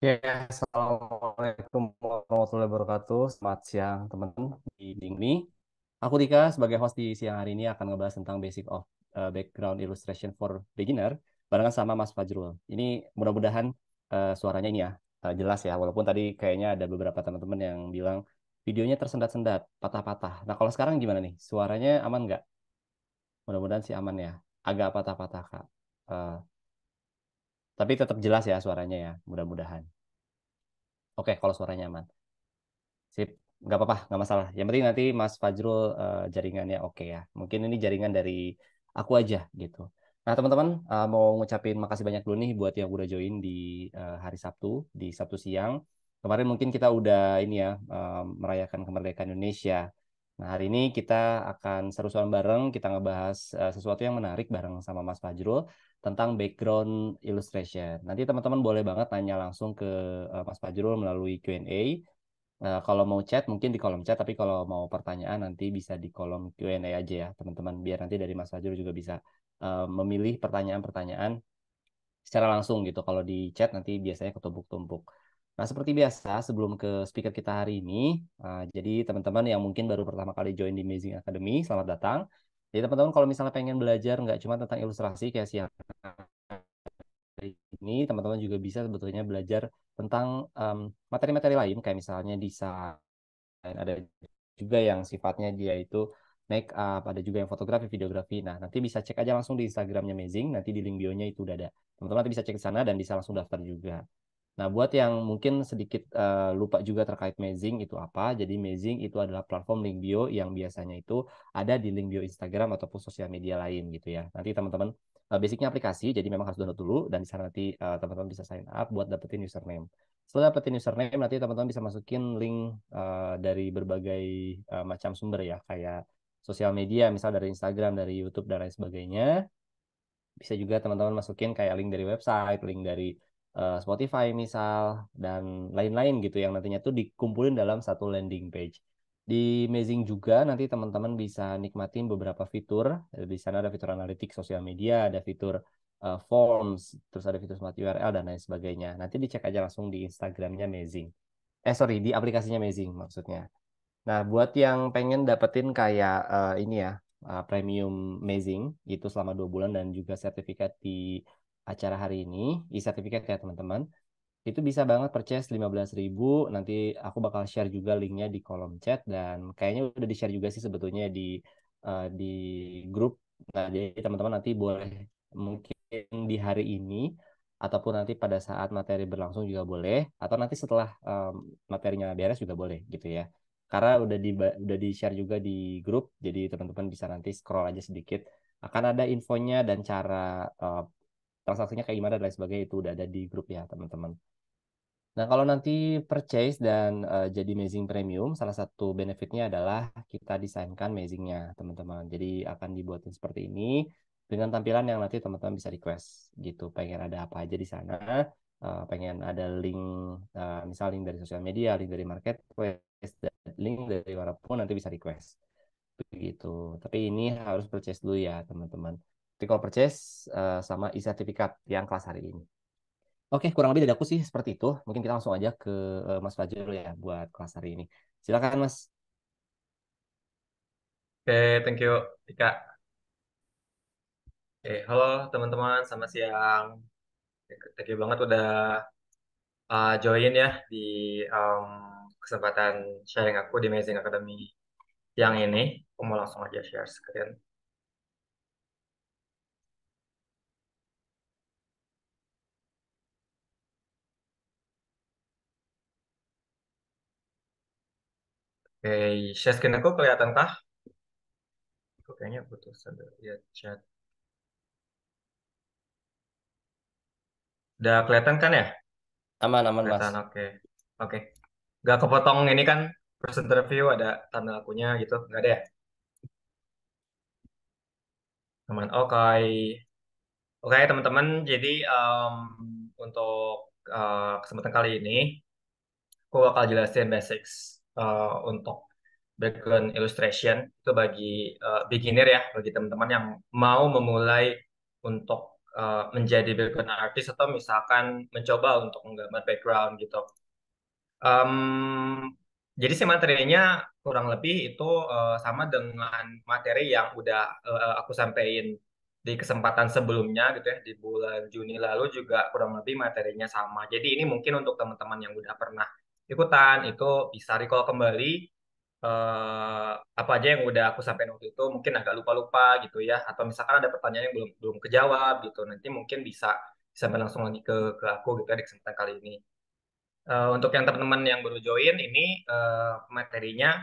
Ya, Assalamualaikum warahmatullahi wabarakatuh. Selamat siang, teman-teman di ini. Aku Dika sebagai host di siang hari ini akan ngebahas tentang basic of background illustration for beginner barengan sama Mas Fajrul. Ini mudah-mudahan suaranya ini ya jelas ya, walaupun tadi kayaknya ada beberapa teman-teman yang bilang videonya tersendat-sendat, patah-patah. Nah, kalau sekarang gimana nih? Suaranya aman nggak? Mudah-mudahan sih aman ya. Agak patah-patah, Kak. Eh, tapi tetap jelas ya suaranya ya, mudah-mudahan. Oke, kalau suaranya aman. Sip, nggak apa-apa, nggak masalah. Yang penting nanti Mas Fajrul jaringannya oke ya. Mungkin ini jaringan dari aku aja gitu. Nah, teman-teman mau ngucapin makasih banyak dulu nih buat yang udah join di hari Sabtu, di Sabtu siang. Kemarin mungkin kita udah ini ya merayakan kemerdekaan Indonesia. Nah, hari ini kita akan seru-seruan bareng, kita ngebahas sesuatu yang menarik bareng sama Mas Fajrul tentang background illustration. Nanti teman-teman boleh banget nanya langsung ke Mas Fajrul melalui Q&A. Kalau mau chat mungkin di kolom chat, tapi kalau mau pertanyaan nanti bisa di kolom Q&A aja ya teman-teman. Biar nanti dari Mas Fajrul juga bisa memilih pertanyaan-pertanyaan secara langsung gitu. Kalau di chat nanti biasanya ketumpuk-tumpuk. Nah, seperti biasa sebelum ke speaker kita hari ini, jadi teman-teman yang mungkin baru pertama kali join di Amazing Academy, selamat datang. Jadi teman-teman kalau misalnya pengen belajar nggak cuma tentang ilustrasi kayak siang hari ini, teman-teman juga bisa sebetulnya belajar tentang materi-materi lain kayak misalnya desain, ada juga yang sifatnya dia itu make up, ada juga yang fotografi, videografi. Nah, nanti bisa cek aja langsung di Instagramnya Amazing, nanti di link bio-nya itu udah ada. Teman-teman nanti bisa cek ke sana dan bisa langsung daftar juga. Nah, buat yang mungkin sedikit lupa juga terkait Mazing itu apa, jadi Mazing itu adalah platform link bio yang biasanya itu ada di link bio Instagram ataupun sosial media lain gitu ya. Nanti teman-teman basicnya aplikasi, jadi memang harus download dulu dan di sana nanti teman-teman bisa sign up buat dapetin username. Setelah dapetin username, nanti teman-teman bisa masukin link dari berbagai macam sumber ya, kayak sosial media, misal dari Instagram, dari YouTube dan lain sebagainya. Bisa juga teman-teman masukin kayak link dari website, link dari Spotify misal, dan lain-lain gitu yang nantinya tuh dikumpulin dalam satu landing page. Di Amazing juga nanti teman-teman bisa nikmatin beberapa fitur. Di sana ada fitur analitik sosial media, ada fitur forms, terus ada fitur smart URL dan lain sebagainya. Nanti dicek aja langsung di Instagramnya Amazing. Sorry, di aplikasinya Amazing maksudnya. Nah, buat yang pengen dapetin kayak ini ya, premium amazing itu selama 2 bulan dan juga sertifikat di acara hari ini, e-sertifikat ya teman-teman, itu bisa banget purchase 15.000. Nanti aku bakal share juga linknya di kolom chat dan kayaknya udah di-share juga sih sebetulnya di grup. Nah, jadi teman-teman nanti boleh mungkin di hari ini ataupun nanti pada saat materi berlangsung juga boleh atau nanti setelah materinya beres juga boleh gitu ya. Karena udah di-share juga di grup, jadi teman-teman bisa nanti scroll aja sedikit. Akan ada infonya dan cara transaksinya kayak gimana dan lain sebagainya itu udah ada di grup ya teman-teman. Nah, kalau nanti purchase dan jadi Amazing Premium, salah satu benefitnya adalah kita desainkan Amazingnya, teman-teman. Jadi akan dibuatin seperti ini dengan tampilan yang nanti teman-teman bisa request gitu. Pengen ada apa aja di sana, pengen ada link, misal link dari sosial media, link dari marketplace, dan link dari manapun nanti bisa request. Begitu. Tapi ini harus purchase dulu ya, teman-teman. Tapi kalau purchase sama e-sertifikat yang kelas hari ini. Oke, kurang lebih dari aku sih seperti itu. Mungkin kita langsung aja ke Mas Fajrul ya buat kelas hari ini. Silakan Mas. Oke, thank you, Tika. Halo teman-teman, selamat siang. Thank you banget udah join ya di um, kesempatan sharing aku di Amazing Academy yang ini. Aku mau langsung aja share screen. Oke, share screen aku kelihatan kah? Aku kayaknya butuh ada lihat chat. Udah kelihatan kan ya? Aman, aman Mas. Kelihatan, oke. Oke. Gak kepotong ini kan, presenter review ada tanda akunya gitu. Nggak ada ya? Aman, oke. Oke, teman-teman. Jadi untuk kesempatan kali ini, aku bakal jelasin basics untuk background illustration itu bagi beginner ya, bagi teman-teman yang mau memulai untuk menjadi background artist atau misalkan mencoba untuk menggambar background gitu. Em, jadi sih materinya kurang lebih itu sama dengan materi yang udah aku sampaikan di kesempatan sebelumnya gitu ya, di bulan Juni lalu juga kurang lebih materinya sama. Jadi ini mungkin untuk teman-teman yang udah pernah ikutan itu bisa recall kembali apa aja yang udah aku sampaikan waktu itu, mungkin agak lupa-lupa gitu ya, atau misalkan ada pertanyaan yang belum belum kejawab gitu, nanti mungkin bisa langsung lagi ke aku gitu ya di kesempatan kali ini. Untuk yang teman-teman yang baru join ini materinya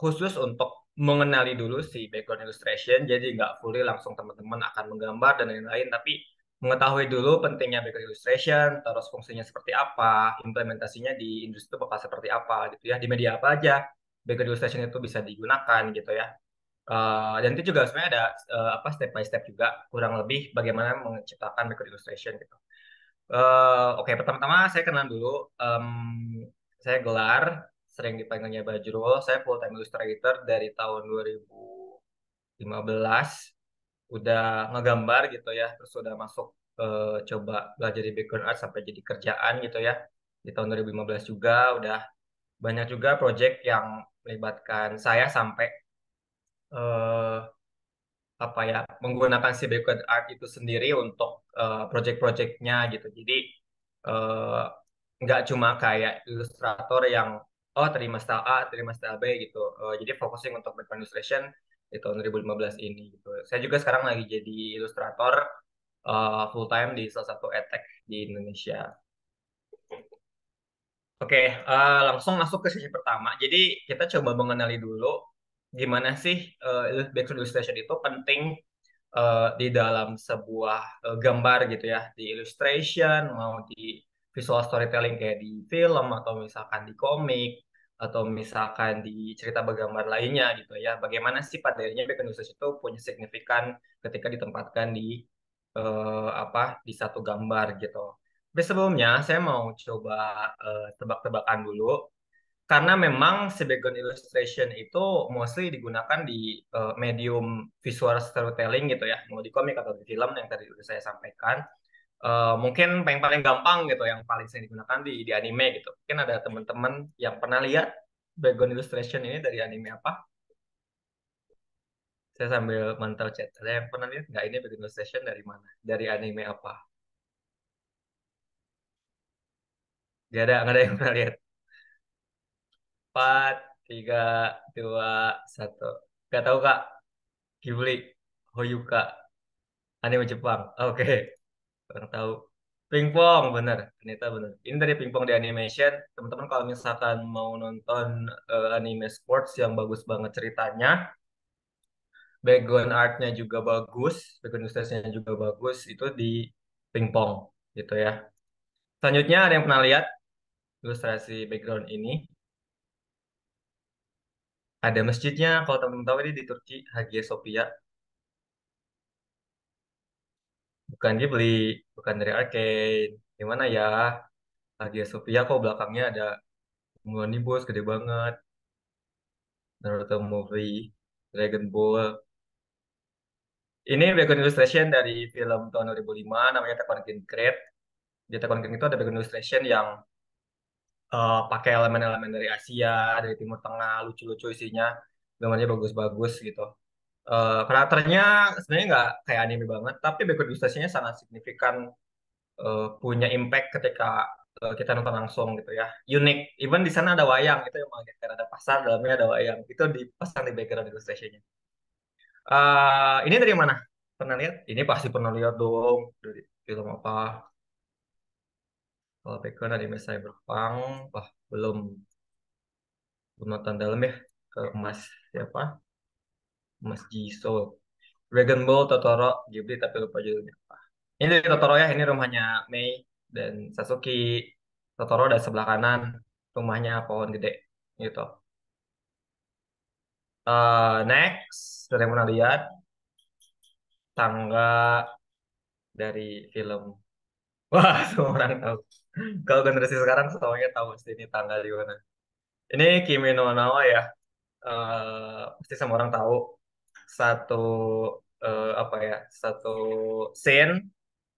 khusus untuk mengenali dulu si background illustration, jadi nggak fully langsung teman-teman akan menggambar dan lain-lain, tapi mengetahui dulu pentingnya background illustration, terus fungsinya seperti apa, implementasinya di industri itu bakal seperti apa gitu ya, di media apa aja background illustration itu bisa digunakan gitu ya. Dan itu juga sebenarnya ada apa step by step juga kurang lebih bagaimana menciptakan background illustration gitu. Oke, pertama-tama saya kenalan dulu. Em, saya Gelar, sering dipanggilnya Bajrul. Saya full time illustrator dari tahun 2015. Udah ngegambar gitu ya, terus udah masuk coba belajar di background art sampai jadi kerjaan gitu ya. Di tahun 2015 juga udah banyak juga project yang melibatkan saya sampai eh, apa ya menggunakan si background art itu sendiri untuk project-projectnya gitu. Jadi eh, nggak cuma kayak ilustrator yang oh terima style A, terima style B gitu. Jadi focusing untuk background illustration di tahun 2015 ini gitu. Saya juga sekarang lagi jadi ilustrator full time di salah satu edtech di Indonesia. Oke, langsung masuk ke sesi pertama. Jadi kita coba mengenali dulu gimana sih background illustration itu penting di dalam sebuah gambar gitu ya, di illustration mau di visual storytelling kayak di film atau misalkan di komik atau misalkan di cerita bergambar lainnya gitu ya. Bagaimana sih pada akhirnya background illustration itu punya signifikan ketika ditempatkan di apa di satu gambar gitu. Tapi sebelumnya saya mau coba tebak-tebakan dulu karena memang si background illustration itu mostly digunakan di medium visual storytelling gitu ya, mau di komik atau di film yang tadi udah saya sampaikan. Mungkin paling paling gampang gitu, yang paling sering digunakan di anime gitu. Mungkin ada teman-teman yang pernah lihat background illustration ini dari anime apa? Saya sambil mantau chat. Ada yang pernah lihat nggak ini background illustration dari mana? Dari anime apa? Nggak ada yang pernah lihat. 4, 3, 2, 1. Nggak tahu Kak. Ghibli, Hoyuka. Anime Jepang. Oke, kurang tahu. Pingpong, bener. Ternyata bener. Ini dari Pingpong di Animation. Teman-teman kalau misalkan mau nonton anime sports yang bagus banget ceritanya, background artnya juga bagus, background illustrationnya juga bagus, itu di Pingpong, gitu ya. Selanjutnya ada yang pernah lihat ilustrasi background ini? Ada masjidnya, kalau teman-teman tahu ini di Turki, Hagia Sophia. Bukan Ghibli, bukan dari Arcane. Gimana ya? Hagia Sophia kok belakangnya ada omnibus gede banget. Naruto movie, Dragon Ball. Ini background illustration dari film tahun 2005 namanya Attack on Concrete. Di Attack on Concrete itu ada background illustration yang pakai elemen-elemen dari Asia, dari Timur Tengah, lucu-lucu isinya. Gambarnya bagus-bagus gitu. Karakternya sebenarnya nggak kayak anime banget, tapi background illustrationnya sangat signifikan, punya impact ketika kita nonton langsung gitu ya. Unik. Even di sana ada wayang, itu yang mengagetkan, ada pasar dalamnya ada wayang. Itu dipasang di background illustrationnya. Ini dari mana? Pernah lihat? Ini pasti pernah lihat dong. Dari film apa? Kalau background anime Cyberpunk, wah belum belum nonton dalam ya. Ke Mas siapa? Mas Jisoo. Dragon Ball, Totoro, Ghibli tapi lupa judulnya apa. Ini dari Totoro ya. Ini rumahnya Mei dan Sasuke. Totoro dan sebelah kanan rumahnya pohon gede gitu. Next, dari yang pernah lihat tangga dari film. Wah, semua orang tahu. Kalau generasi sekarang semuanya tahu pasti ini tanggal di mana. Ini Kimi no Na wa ya. Pasti semua orang tahu. Satu apa ya, satu scene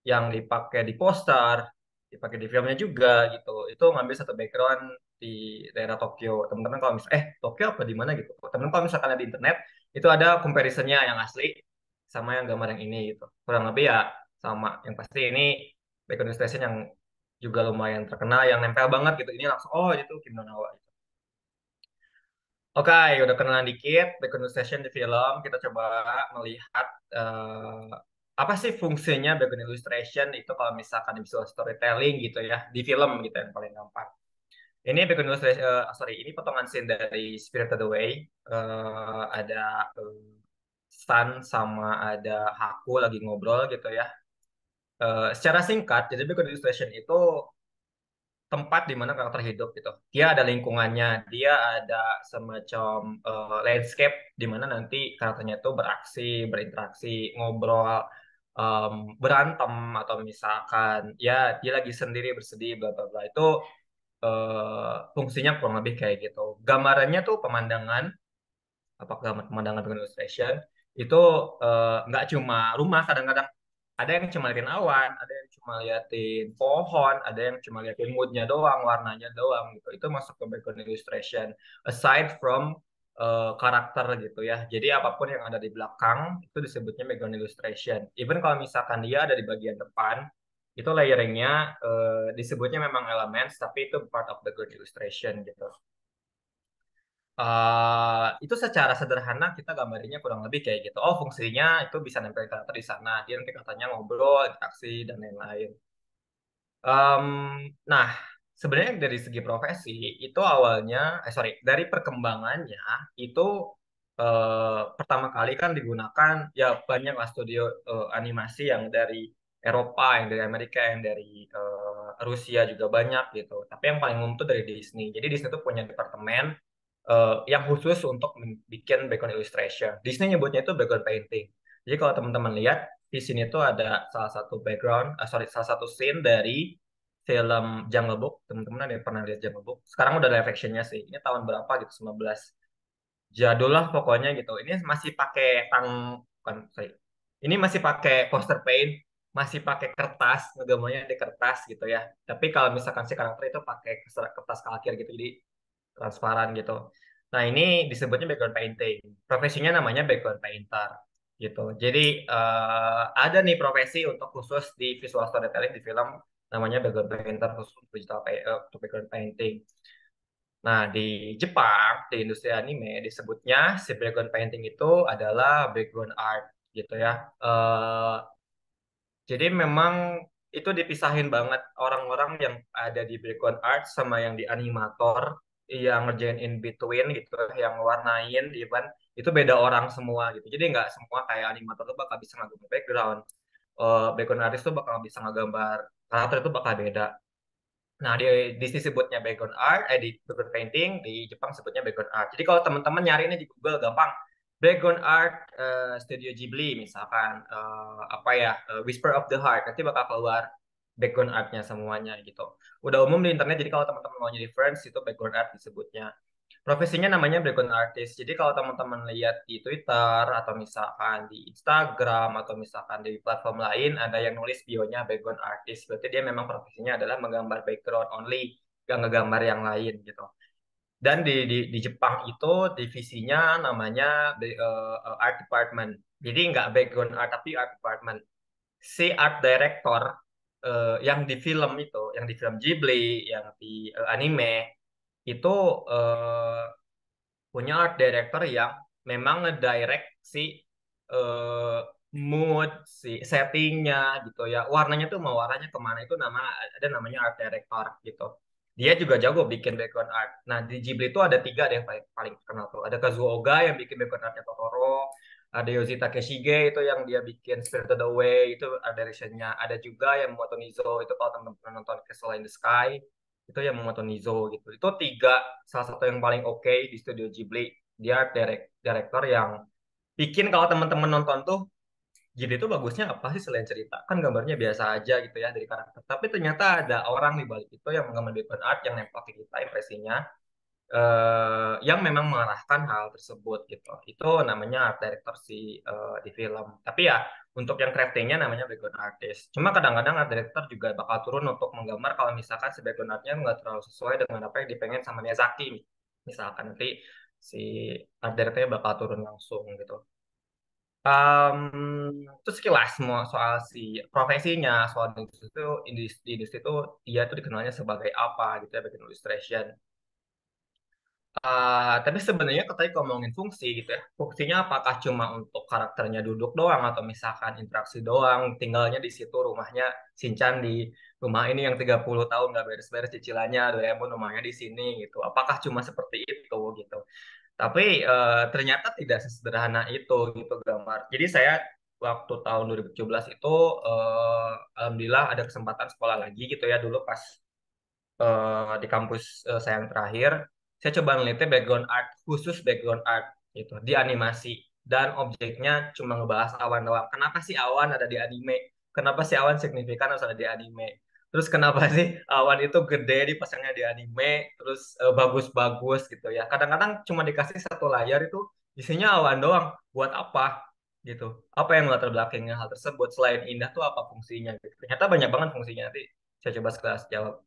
yang dipakai di poster, dipakai di filmnya juga gitu. Itu ngambil satu background di daerah Tokyo. Teman-teman kalau misalnya Tokyo apa di mana gitu. Teman-teman kalau misalkan lihat di internet itu ada comparisonnya yang asli sama yang gambar yang ini gitu. Kurang lebih ya sama. Yang pasti ini background illustration yang juga lumayan terkenal, yang nempel banget gitu. Ini langsung oh itu Kim No Na wa. Oke, udah kenalan dikit background illustration di film. Kita coba melihat apa sih fungsinya background illustration itu kalau misalkan di visual storytelling gitu ya, di film gitu yang paling gampang. Ini background illustration, sorry, ini potongan scene dari Spirited Away. Ada Stan sama ada Haku lagi ngobrol gitu ya. Secara singkat, jadi background illustration itu tempat di mana karakter hidup gitu. Dia ada lingkungannya, dia ada semacam landscape di mana nanti karakternya itu beraksi, berinteraksi, ngobrol, berantem atau misalkan ya dia lagi sendiri bersedih bla bla bla. Itu fungsinya kurang lebih kayak gitu. Gambarannya tuh pemandangan, apakah pemandangan dengan illustration itu nggak cuma rumah, kadang-kadang ada yang cuma liatin awan, ada yang cuma liatin pohon, ada yang cuma liatin moodnya doang, warnanya doang gitu. Itu masuk ke background illustration. Aside from karakter gitu ya. Jadi apapun yang ada di belakang itu disebutnya background illustration. Even kalau misalkan dia ada di bagian depan, itu layeringnya disebutnya memang elements, tapi itu part of background illustration gitu. Itu secara sederhana kita gambarnya kurang lebih kayak gitu. Oh, fungsinya itu bisa nempel karakter di sana. Dia nanti katanya ngobrol, interaksi, dan lain-lain. Em, nah, sebenarnya dari segi profesi itu awalnya, sorry, dari perkembangannya itu pertama kali kan digunakan ya banyak lah studio animasi yang dari Eropa, yang dari Amerika, yang dari Rusia juga banyak gitu. Tapi yang paling umum itu dari Disney. Jadi Disney itu punya departemen yang khusus untuk bikin background illustration. Disney nyebutnya itu background painting. Jadi kalau teman-teman lihat di sini tuh ada salah satu background, sorry, salah satu scene dari film Jungle Book. Teman-teman ada yang pernah lihat Jungle Book? Sekarang udah live actionnya sih. Ini tahun berapa gitu? 19. Jadul lah pokoknya gitu. Ini masih pakai bukan, sorry. Ini masih pakai poster paint, masih pakai kertas, ngegambarnya di kertas gitu ya. Tapi kalau misalkan si karakter itu pakai kertas kalkir gitu, jadi transparan gitu. Nah, ini disebutnya background painting. Profesinya namanya background painter gitu. Jadi ada nih profesi untuk khusus di visual storytelling di film namanya background painter khusus untuk untuk background painting. Nah, di Jepang, di industri anime disebutnya si background painting itu adalah background art gitu ya. Eh, jadi memang itu dipisahin banget orang-orang yang ada di background art sama yang di animator yang ngerjain in between gitu, yang warnain even itu beda orang semua gitu. Jadi nggak semua kayak animator tuh bakal bisa ngegambar background. Background artist tuh bakal bisa ngegambar karakter itu bakal beda. Nah, di sini sebutnya background art, di background painting, di Jepang sebutnya background art. Jadi kalau teman-teman nyari ini di Google gampang. Background art Studio Ghibli misalkan apa ya Whisper of the Heart nanti bakal keluar background artnya semuanya gitu. Udah umum di internet jadi kalau teman-teman mau nyari reference itu background art disebutnya. Profesinya namanya background artist. Jadi kalau teman-teman lihat di Twitter atau misalkan di Instagram atau misalkan di platform lain ada yang nulis bionya background artist. Berarti dia memang profesinya adalah menggambar background only, gak ngegambar yang lain gitu. Dan di Jepang itu divisinya namanya art department. Jadi nggak background art tapi art department. Si art director yang di film itu, yang di film Ghibli, yang di anime itu eh, punya art director yang memang ngedirect si eh, mood, si settingnya gitu ya. Warnanya tuh mau warnanya kemana itu ada namanya art director gitu. Dia juga jago bikin background art. Nah di Ghibli itu ada tiga deh yang paling, paling terkenal tuh. Ada Kazuo Oga yang bikin background artnya Totoro. Ada Yoshi Takeshige itu yang dia bikin Spirited Away itu ada directionnya. Ada juga yang Moto Nizo itu kalau teman-teman pernah nonton Castle in the Sky itu yang Moto Nizo gitu. Itu tiga salah satu yang paling oke di studio Ghibli. Dia director yang bikin kalau teman-teman nonton tuh Ghibli itu bagusnya apa sih selain cerita? Kan gambarnya biasa aja gitu ya dari karakter. Tapi ternyata ada orang di balik itu yang menggambar background art yang nempel ke kita impresinya. yang memang mengarahkan hal tersebut gitu. Itu namanya art director di film. Tapi ya untuk yang craftingnya namanya background artist. Cuma kadang-kadang art director juga bakal turun untuk menggambar kalau misalkan si background artnya nggak terlalu sesuai dengan apa yang dipengen sama Miyazaki. Misalkan nanti si art directornya bakal turun langsung gitu. Itu sekilas semua soal si profesinya, soal industri itu dia tuh dikenalnya sebagai apa gitu ya, background illustration. Tapi sebenarnya tadi ngomongin fungsi gitu ya. Fungsinya apakah cuma untuk karakternya duduk doang atau misalkan interaksi doang, tinggalnya di situ rumahnya Shinchan di rumah ini yang 30 tahun nggak beres-beres cicilannya, Doraemon rumahnya di sini gitu. Apakah cuma seperti itu gitu. Tapi ternyata tidak sesederhana itu gitu gambar. Jadi saya waktu tahun 2017 itu alhamdulillah ada kesempatan sekolah lagi gitu ya dulu pas di kampus saya yang terakhir, saya coba neliti background art, khusus background art gitu, di animasi. Dan objeknya cuma ngebahas awan doang. Kenapa sih awan ada di anime? Kenapa sih awan signifikan harus ada di anime? Terus kenapa sih awan itu gede dipasangnya di anime, terus bagus-bagus gitu ya. Kadang-kadang cuma dikasih satu layar itu isinya awan doang. Buat apa? Gitu. Apa yang latar belakangnya hal tersebut? Selain indah tuh apa fungsinya? Gitu. Ternyata banyak banget fungsinya. Nanti saya coba sekelas jawab.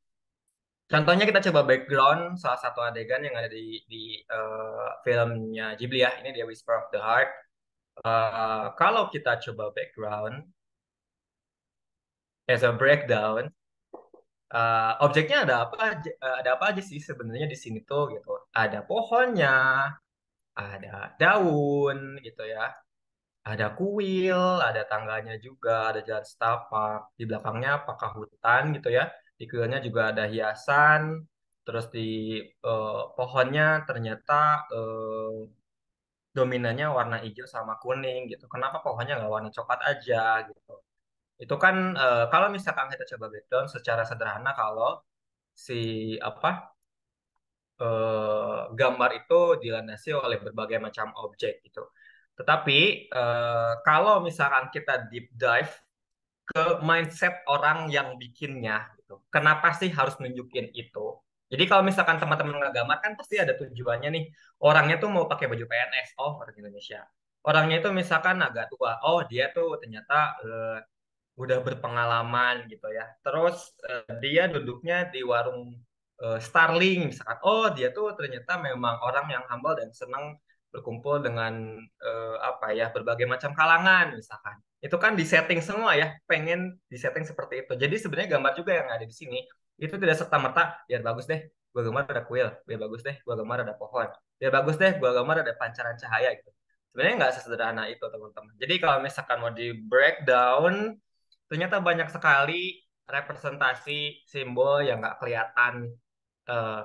Contohnya kita coba background salah satu adegan yang ada di filmnya Ghibli ya, ini dia Whisper of the Heart. Kalau kita coba background as a breakdown, objeknya ada apa aja sih sebenarnya di sini tuh gitu. Ada pohonnya, ada daun gitu ya, ada kuil, ada tangganya juga, ada jalan setapak. Di belakangnya apakah hutan gitu ya. Di kuilnya juga ada hiasan. Terus di pohonnya ternyata dominannya warna hijau sama kuning gitu. Kenapa pohonnya nggak warna coklat aja gitu. Itu kan kalau misalkan kita coba breakdown secara sederhana kalau si apa gambar itu dilandasi oleh berbagai macam objek gitu. Tetapi kalau misalkan kita deep dive ke mindset orang yang bikinnya gitu. Kenapa sih harus nunjukin itu? Jadi kalau misalkan teman-teman ngegambar kan pasti ada tujuannya nih. Orangnya tuh mau pakai baju PNS, oh orang Indonesia. Orangnya itu misalkan agak tua, oh dia tuh ternyata udah berpengalaman gitu ya. Terus dia duduknya di warung Starling misalkan. Oh, dia tuh ternyata memang orang yang humble dan senang berkumpul dengan apa ya berbagai macam kalangan misalkan. Itu kan disetting semua ya, pengen disetting seperti itu. Jadi sebenarnya gambar juga yang ada di sini itu tidak serta merta biar bagus deh, gua gambar ada kuil, biar bagus deh, gua gambar ada pohon, biar bagus deh, gua gambar ada pancaran cahaya gitu. Sebenarnya nggak sesederhana itu teman-teman. Jadi kalau misalkan mau di breakdown ternyata banyak sekali representasi simbol yang nggak kelihatan.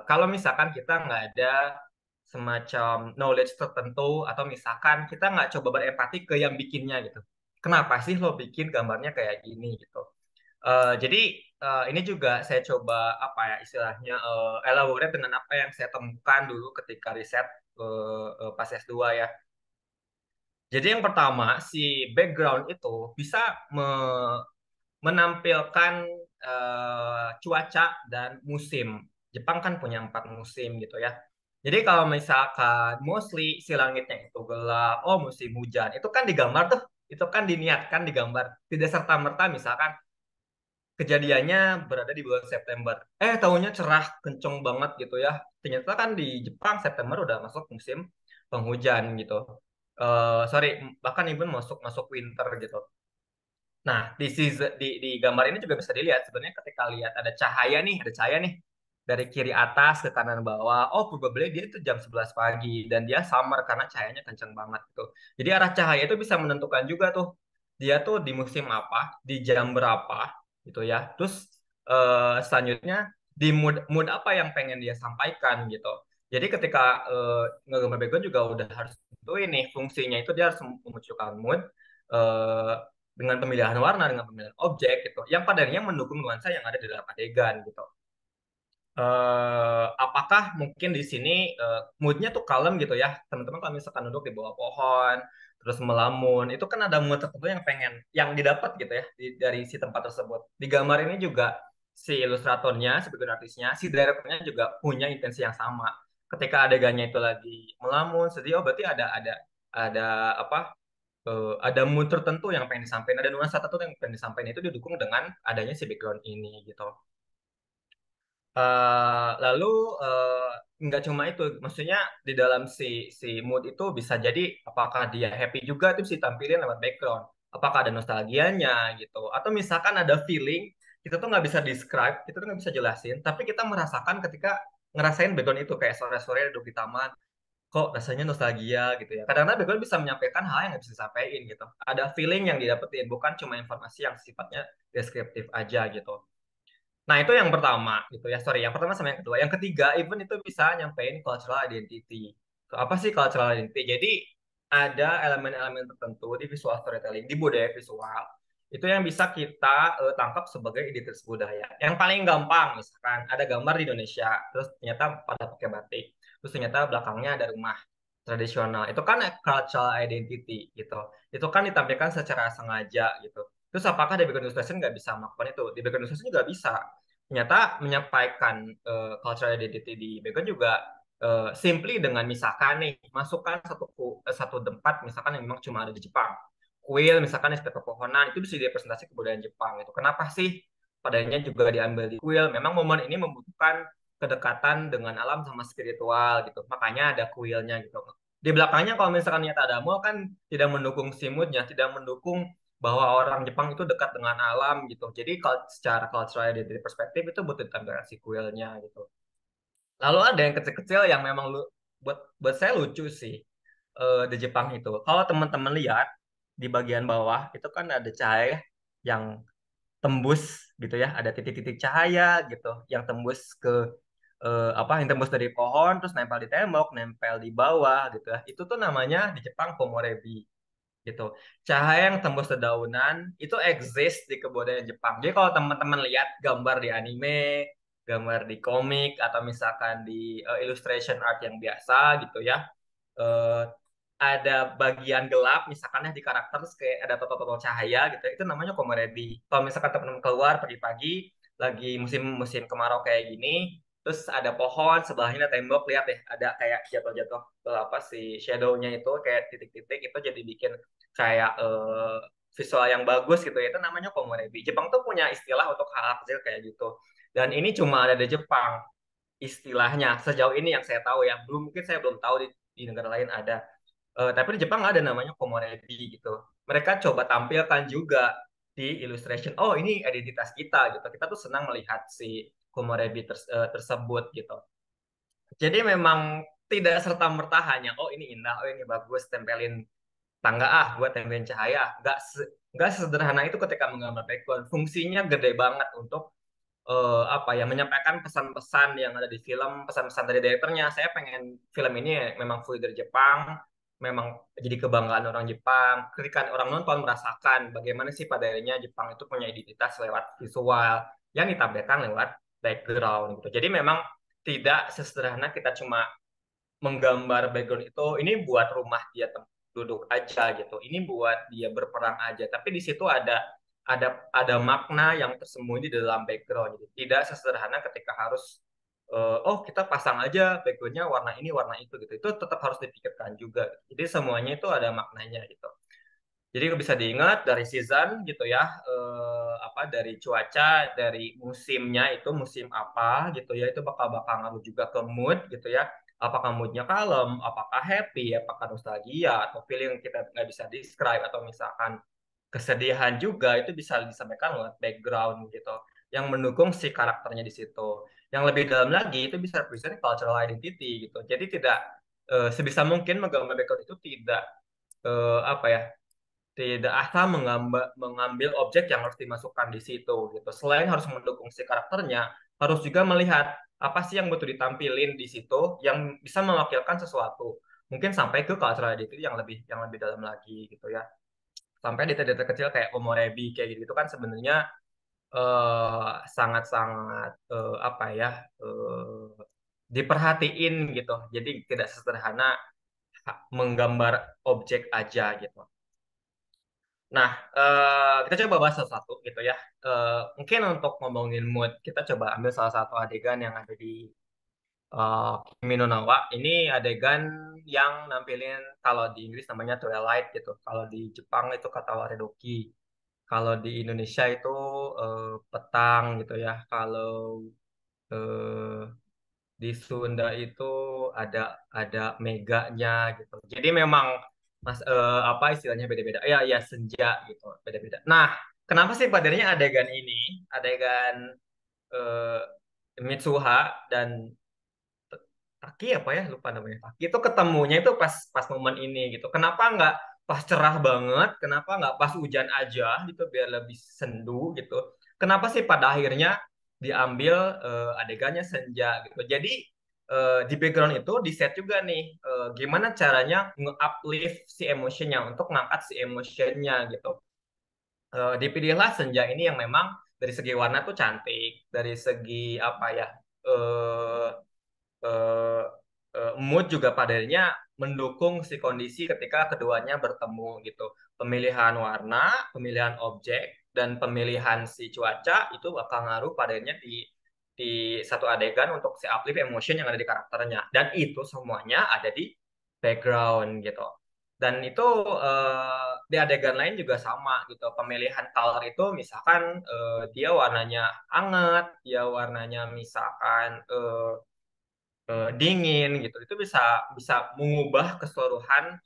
Kalau misalkan kita nggak ada semacam knowledge tertentu atau misalkan kita nggak coba berempati ke yang bikinnya gitu. Kenapa sih lo bikin gambarnya kayak gini gitu? Jadi ini juga saya coba apa ya istilahnya elaborate dengan apa yang saya temukan dulu ketika riset pas S2 ya. Jadi yang pertama si background itu bisa menampilkan cuaca dan musim. Jepang kan punya 4 musim gitu ya. Jadi kalau misalkan mostly si langitnya itu gelap, oh musim hujan, itu kan digambar tuh, itu kan diniatkan digambar. Tidak serta-merta misalkan kejadiannya berada di bulan September. Tahunnya cerah, kenceng banget gitu ya. Ternyata kan di Jepang September udah masuk musim penghujan gitu. Sorry, bahkan even masuk masuk winter gitu. Nah, di gambar ini juga bisa dilihat sebenarnya ketika lihat ada cahaya nih dari kiri atas ke kanan bawah. Oh, probably dia itu jam 11 pagi dan dia summer karena cahayanya kenceng banget gitu. Jadi arah cahaya itu bisa menentukan juga tuh dia tuh di musim apa, di jam berapa gitu ya. Terus selanjutnya di mood apa yang pengen dia sampaikan gitu. Jadi ketika ngegambar background juga udah harus itu ini fungsinya itu dia harus memunculkan mood eh, dengan pemilihan warna, dengan pemilihan objek gitu, yang padanya mendukung nuansa yang ada di dalam adegan gitu. Apakah mungkin di sini moodnya tuh kalem gitu ya, teman-teman kalau misalkan duduk di bawah pohon, terus melamun, itu kan ada mood tertentu yang pengen, yang didapat gitu ya dari si tempat tersebut. Di gambar ini juga si ilustratornya, si background artisnya, si directornya juga punya intensi yang sama. ketika adegannya itu lagi melamun, sedih, oh berarti ada apa? Ada mood tertentu yang pengen disampaikan, ada nuansa tertentu yang pengen disampaikan itu didukung dengan adanya si background ini gitu. Lalu eh, nggak cuma itu, maksudnya di dalam si mood itu bisa jadi apakah dia happy juga itu bisa ditampilin lewat background, apakah ada nostalgianya gitu, atau misalkan ada feeling kita tuh nggak bisa describe, kita tuh nggak bisa jelasin, tapi kita merasakan ketika ngerasain background itu kayak sore-sore duduk di taman, kok rasanya nostalgia gitu ya. Kadang-kadang background bisa menyampaikan hal yang nggak bisa disampaikan gitu. Ada feeling yang didapetin, bukan cuma informasi yang sifatnya deskriptif aja gitu. Nah, itu yang pertama gitu ya. Sorry, yang pertama sama yang kedua. Yang ketiga, even itu bisa nyampein cultural identity. So, apa sih cultural identity? Jadi, ada elemen-elemen tertentu di visual storytelling, di budaya visual, itu yang bisa kita tangkap sebagai identitas budaya. Yang paling gampang, misalkan ada gambar di Indonesia, terus ternyata pada pakai batik, terus ternyata belakangnya ada rumah tradisional. Itu kan cultural identity gitu. Itu kan ditampilkan secara sengaja gitu. Terus apakah di background illustration nggak bisa melakukan itu? Di background illustration juga bisa. Ternyata menyampaikan cultural identity di background juga simply dengan misalkan nih, masukkan satu tempat misalkan yang memang cuma ada di Jepang. Kuil misalkan di sekitar pepohonan itu bisa direpresentasi kebudayaan Jepang itu. Kenapa sih padanya juga diambil di kuil? Memang momen ini membutuhkan kedekatan dengan alam sama spiritual gitu. Makanya ada kuilnya gitu. Di belakangnya kalau misalkan nyata ada mall kan tidak mendukung si moodnya, tidak mendukung bahwa orang Jepang itu dekat dengan alam gitu. Jadi kalau secara cultural identity perspektif itu butuh ditampilkan si kuilnya gitu. Lalu ada yang kecil-kecil yang memang buat buat saya lucu sih di Jepang itu. Kalau teman-teman lihat di bagian bawah itu kan ada cahaya yang tembus gitu ya, ada titik-titik cahaya gitu yang tembus ke apa yang tembus dari pohon terus nempel di tembok, nempel di bawah gitu ya. Itu tuh namanya di Jepang komorebi gitu. Cahaya yang tembus dedaunan itu exist di kebudayaan Jepang. Jadi kalau teman-teman lihat gambar di anime, gambar di komik atau misalkan di illustration art yang biasa gitu ya, eh, ada bagian gelap misalkan ya di karakter terus kayak ada total cahaya gitu, itu namanya komorebi. Kalau misalkan teman-teman keluar pagi-pagi lagi musim-musim kemarau kayak gini, terus ada pohon sebelahnya ada tembok, lihat deh ada kayak jatuh-jatuh apa sih shadow-nya itu kayak titik-titik, itu jadi bikin kayak visual yang bagus gitu ya, itu namanya komorebi. Jepang tuh punya istilah untuk hal-hal kecil kayak gitu, dan ini cuma ada di Jepang istilahnya sejauh ini yang saya tahu ya, belum mungkin saya belum tahu di negara lain ada. Tapi di Jepang ada namanya komorebi gitu. Mereka coba tampilkan juga di illustration. Oh, ini identitas kita gitu. Kita tuh senang melihat si komorebi tersebut gitu. Jadi memang tidak serta merta hanya oh ini indah, oh ini bagus, tempelin tangga buat tempelin cahaya. Nggak sesederhana itu ketika menggambar background. Fungsinya gede banget untuk apa ya, menyampaikan pesan-pesan yang ada di film, pesan-pesan dari direkturnya. Saya pengen film ini memang full dari Jepang, memang jadi kebanggaan orang Jepang. Ketika orang nonton merasakan bagaimana sih pada akhirnya Jepang itu punya identitas lewat visual yang ditampilkan lewat background gitu. Jadi memang tidak sesederhana kita cuma menggambar background itu ini buat rumah dia duduk aja gitu. Ini buat dia berperang aja. Tapi di situ ada makna yang tersembunyi di dalam background. Jadi tidak sesederhana ketika harus oh kita pasang aja backgroundnya warna ini warna itu gitu. Itu tetap harus dipikirkan juga. Jadi semuanya itu ada maknanya gitu. Jadi bisa diingat dari season gitu ya, apa dari cuaca, dari musimnya itu musim apa gitu ya, itu bakal bakal ngaruh juga ke mood gitu ya. Apakah moodnya kalem, apakah happy, apakah nostalgia, atau feeling yang kita nggak bisa describe, atau misalkan kesedihan juga itu bisa disampaikan lewat background gitu, yang mendukung si karakternya di situ. Yang lebih dalam lagi itu bisa represent cultural identity gitu. Jadi tidak sebisa mungkin menggambar background itu tidak apa ya, tidak asal mengambil objek yang harus dimasukkan di situ gitu. Selain harus mendukung si karakternya, harus juga melihat apa sih yang butuh ditampilin di situ yang bisa mewakilkan sesuatu. Mungkin sampai ke cultural identity yang lebih dalam lagi gitu ya. Sampai detail-detail kecil kayak komorebi kayak gitu kan sebenarnya sangat-sangat apa ya, diperhatiin gitu. Jadi tidak sesederhana menggambar objek aja gitu. Nah, kita coba bahas satu-satu gitu ya. Mungkin untuk ngomongin mood, kita coba ambil salah satu adegan yang ada di Kimi no Na wa ini adegan yang nampilin kalau di Inggris namanya Twilight gitu. Kalau di Jepang itu kata Doki. Kalau di Indonesia itu petang gitu ya. Kalau eh, di Sunda itu ada meganya gitu. Jadi memang apa istilahnya beda-beda. Ya ya senja gitu, beda-beda. Nah, kenapa sih padarnya adegan ini, adegan eh, Mitsuha dan Taki apa ya lupa namanya. Taki itu ketemunya itu pas pas momen ini gitu. Kenapa nggak pas cerah banget? Kenapa nggak pas hujan aja gitu biar lebih sendu gitu? Kenapa sih pada akhirnya diambil adegannya senja gitu? Jadi di background itu di set juga nih gimana caranya nge-uplift si emosinya untuk ngangkat si emosinya gitu. Dipilihlah senja ini yang memang dari segi warna tuh cantik, dari segi apa ya? eh eh, mood juga padanya mendukung si kondisi ketika keduanya bertemu gitu. Pemilihan warna, pemilihan objek, dan pemilihan si cuaca itu bakal ngaruh padanya di satu adegan untuk si uplift emotion yang ada di karakternya. Dan itu semuanya ada di background gitu. Dan itu di adegan lain juga sama gitu. Pemilihan color itu misalkan dia warnanya hangat, dia warnanya misalkan dingin gitu itu bisa bisa mengubah keseluruhan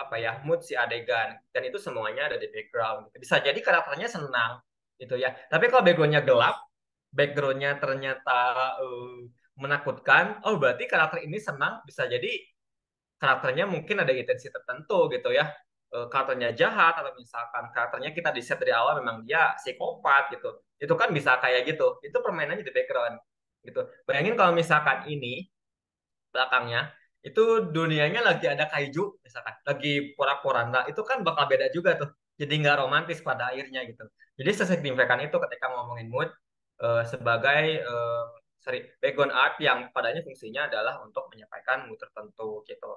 apa ya mood si adegan dan itu semuanya ada di background gitu. Bisa jadi karakternya senang gitu ya tapi kalau backgroundnya gelap backgroundnya ternyata eh, menakutkan oh berarti karakter ini senang bisa jadi karakternya mungkin ada intensi tertentu gitu ya. Karakternya jahat atau misalkan karakternya kita di set dari awal memang dia psikopat gitu itu kan bisa kayak gitu itu permainannya di background gitu bayangin kalau misalkan ini belakangnya itu dunianya lagi ada kaiju misalkan lagi porak-poranda itu kan bakal beda juga tuh jadi nggak romantis pada akhirnya gitu jadi sesignifikan itu ketika ngomongin mood sebagai sorry background art yang padanya fungsinya adalah untuk menyampaikan mood tertentu gitu.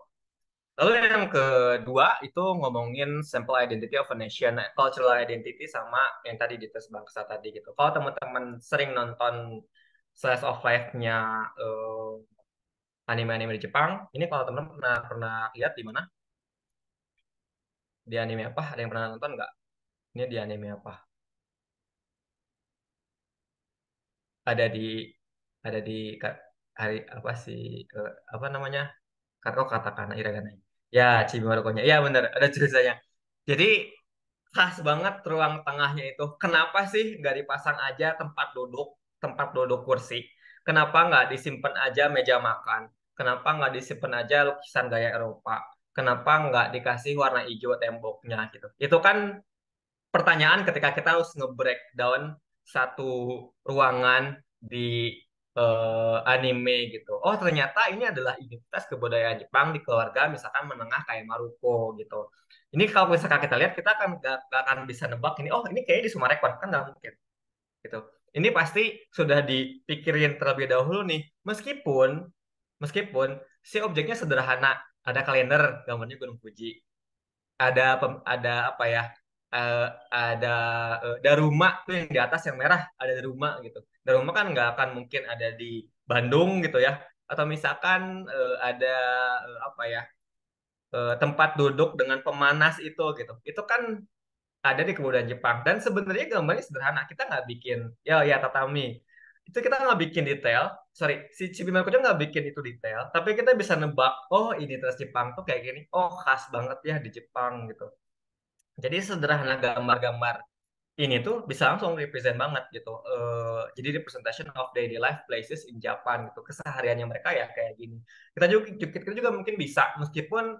Lalu yang kedua itu ngomongin simple identity of a nation, cultural identity sama yang tadi di tes bangsa tadi gitu. Kalau teman-teman sering nonton slice of life-nya eh, anime-anime di Jepang. Ini kalau teman pernah pernah lihat di mana? Di anime apa? Ada yang pernah nonton nggak? Ini di anime apa? Ada di ada di hari apa sih apa namanya? Oh, katakana hiragana. Ya, Chibi Maruko-nya. Iya benar, ada tulisannya. Jadi khas banget ruang tengahnya itu. Kenapa sih nggak dipasang aja tempat duduk kursi? Kenapa nggak disimpan aja meja makan? Kenapa nggak disimpan aja lukisan gaya Eropa? Kenapa nggak dikasih warna hijau temboknya gitu? Itu kan pertanyaan ketika kita harus nge-breakdown satu ruangan di anime gitu. Oh, ternyata ini adalah identitas kebudayaan Jepang di keluarga misalkan menengah kayak Maruko gitu. Ini kalau misalkan kita lihat kita akan gak akan bisa nebak ini. Oh, ini kayaknya di Sumarekon kan nggak mungkin gitu. Ini pasti sudah dipikirin terlebih dahulu nih. Meskipun meskipun si objeknya sederhana, ada kalender gambarnya Gunung Fuji, ada apa ya eh, ada Daruma tuh yang di atas yang merah ada Daruma gitu Daruma kan nggak akan mungkin ada di Bandung gitu ya atau misalkan ada apa ya tempat duduk dengan pemanas itu kan ada di kebudayaan Jepang dan sebenarnya gambarnya sederhana kita nggak bikin ya ya tatami itu kita nggak bikin detail sorry si Chibi Makoto nggak bikin itu detail tapi kita bisa nebak oh identitas Jepang tuh kayak gini oh khas banget ya di Jepang gitu jadi sederhana gambar-gambar ini tuh bisa langsung represent banget gitu. Jadi representation of daily life places in Japan gitu. Kesehariannya mereka ya kayak gini. Kita juga mungkin bisa meskipun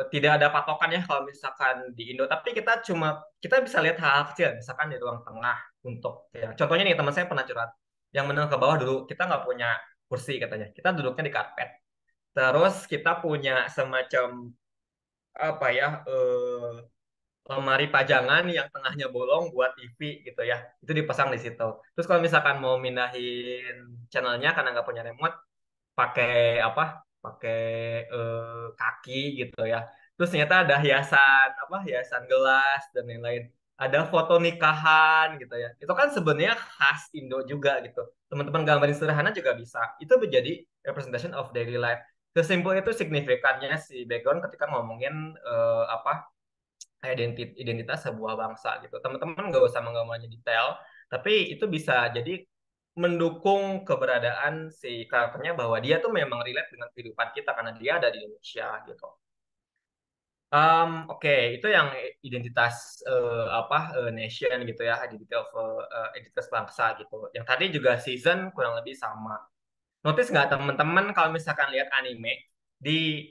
tidak ada patokan ya kalau misalkan di Indo. Tapi kita bisa lihat hal-hal kecil misalkan di ruang tengah untuk ya. Contohnya nih teman saya pernah curhat yang menengah ke bawah dulu kita nggak punya kursi katanya. Kita duduknya di karpet. Terus kita punya semacam apa ya lemari pajangan yang tengahnya bolong buat TV gitu ya. Itu dipasang di situ. Terus kalau misalkan mau mindahin channelnya karena nggak punya remote, pakai apa? Pakai kaki gitu ya. Terus ternyata ada hiasan gelas dan lain-lain. Ada foto nikahan gitu ya. Itu kan sebenarnya khas Indo juga gitu. teman-teman gambarin sederhana juga bisa. Itu menjadi representation of daily life. Sesimpel itu signifikannya si background ketika ngomongin apa identitas sebuah bangsa gitu. Teman-teman nggak usah menggambarnya detail, tapi itu bisa jadi mendukung keberadaan si karakternya bahwa dia tuh memang relate dengan kehidupan kita karena dia ada di Indonesia gitu. Oke, itu yang identitas nation gitu ya, identitas bangsa gitu. Yang tadi juga season kurang lebih sama. Notice nggak teman-teman kalau misalkan lihat anime di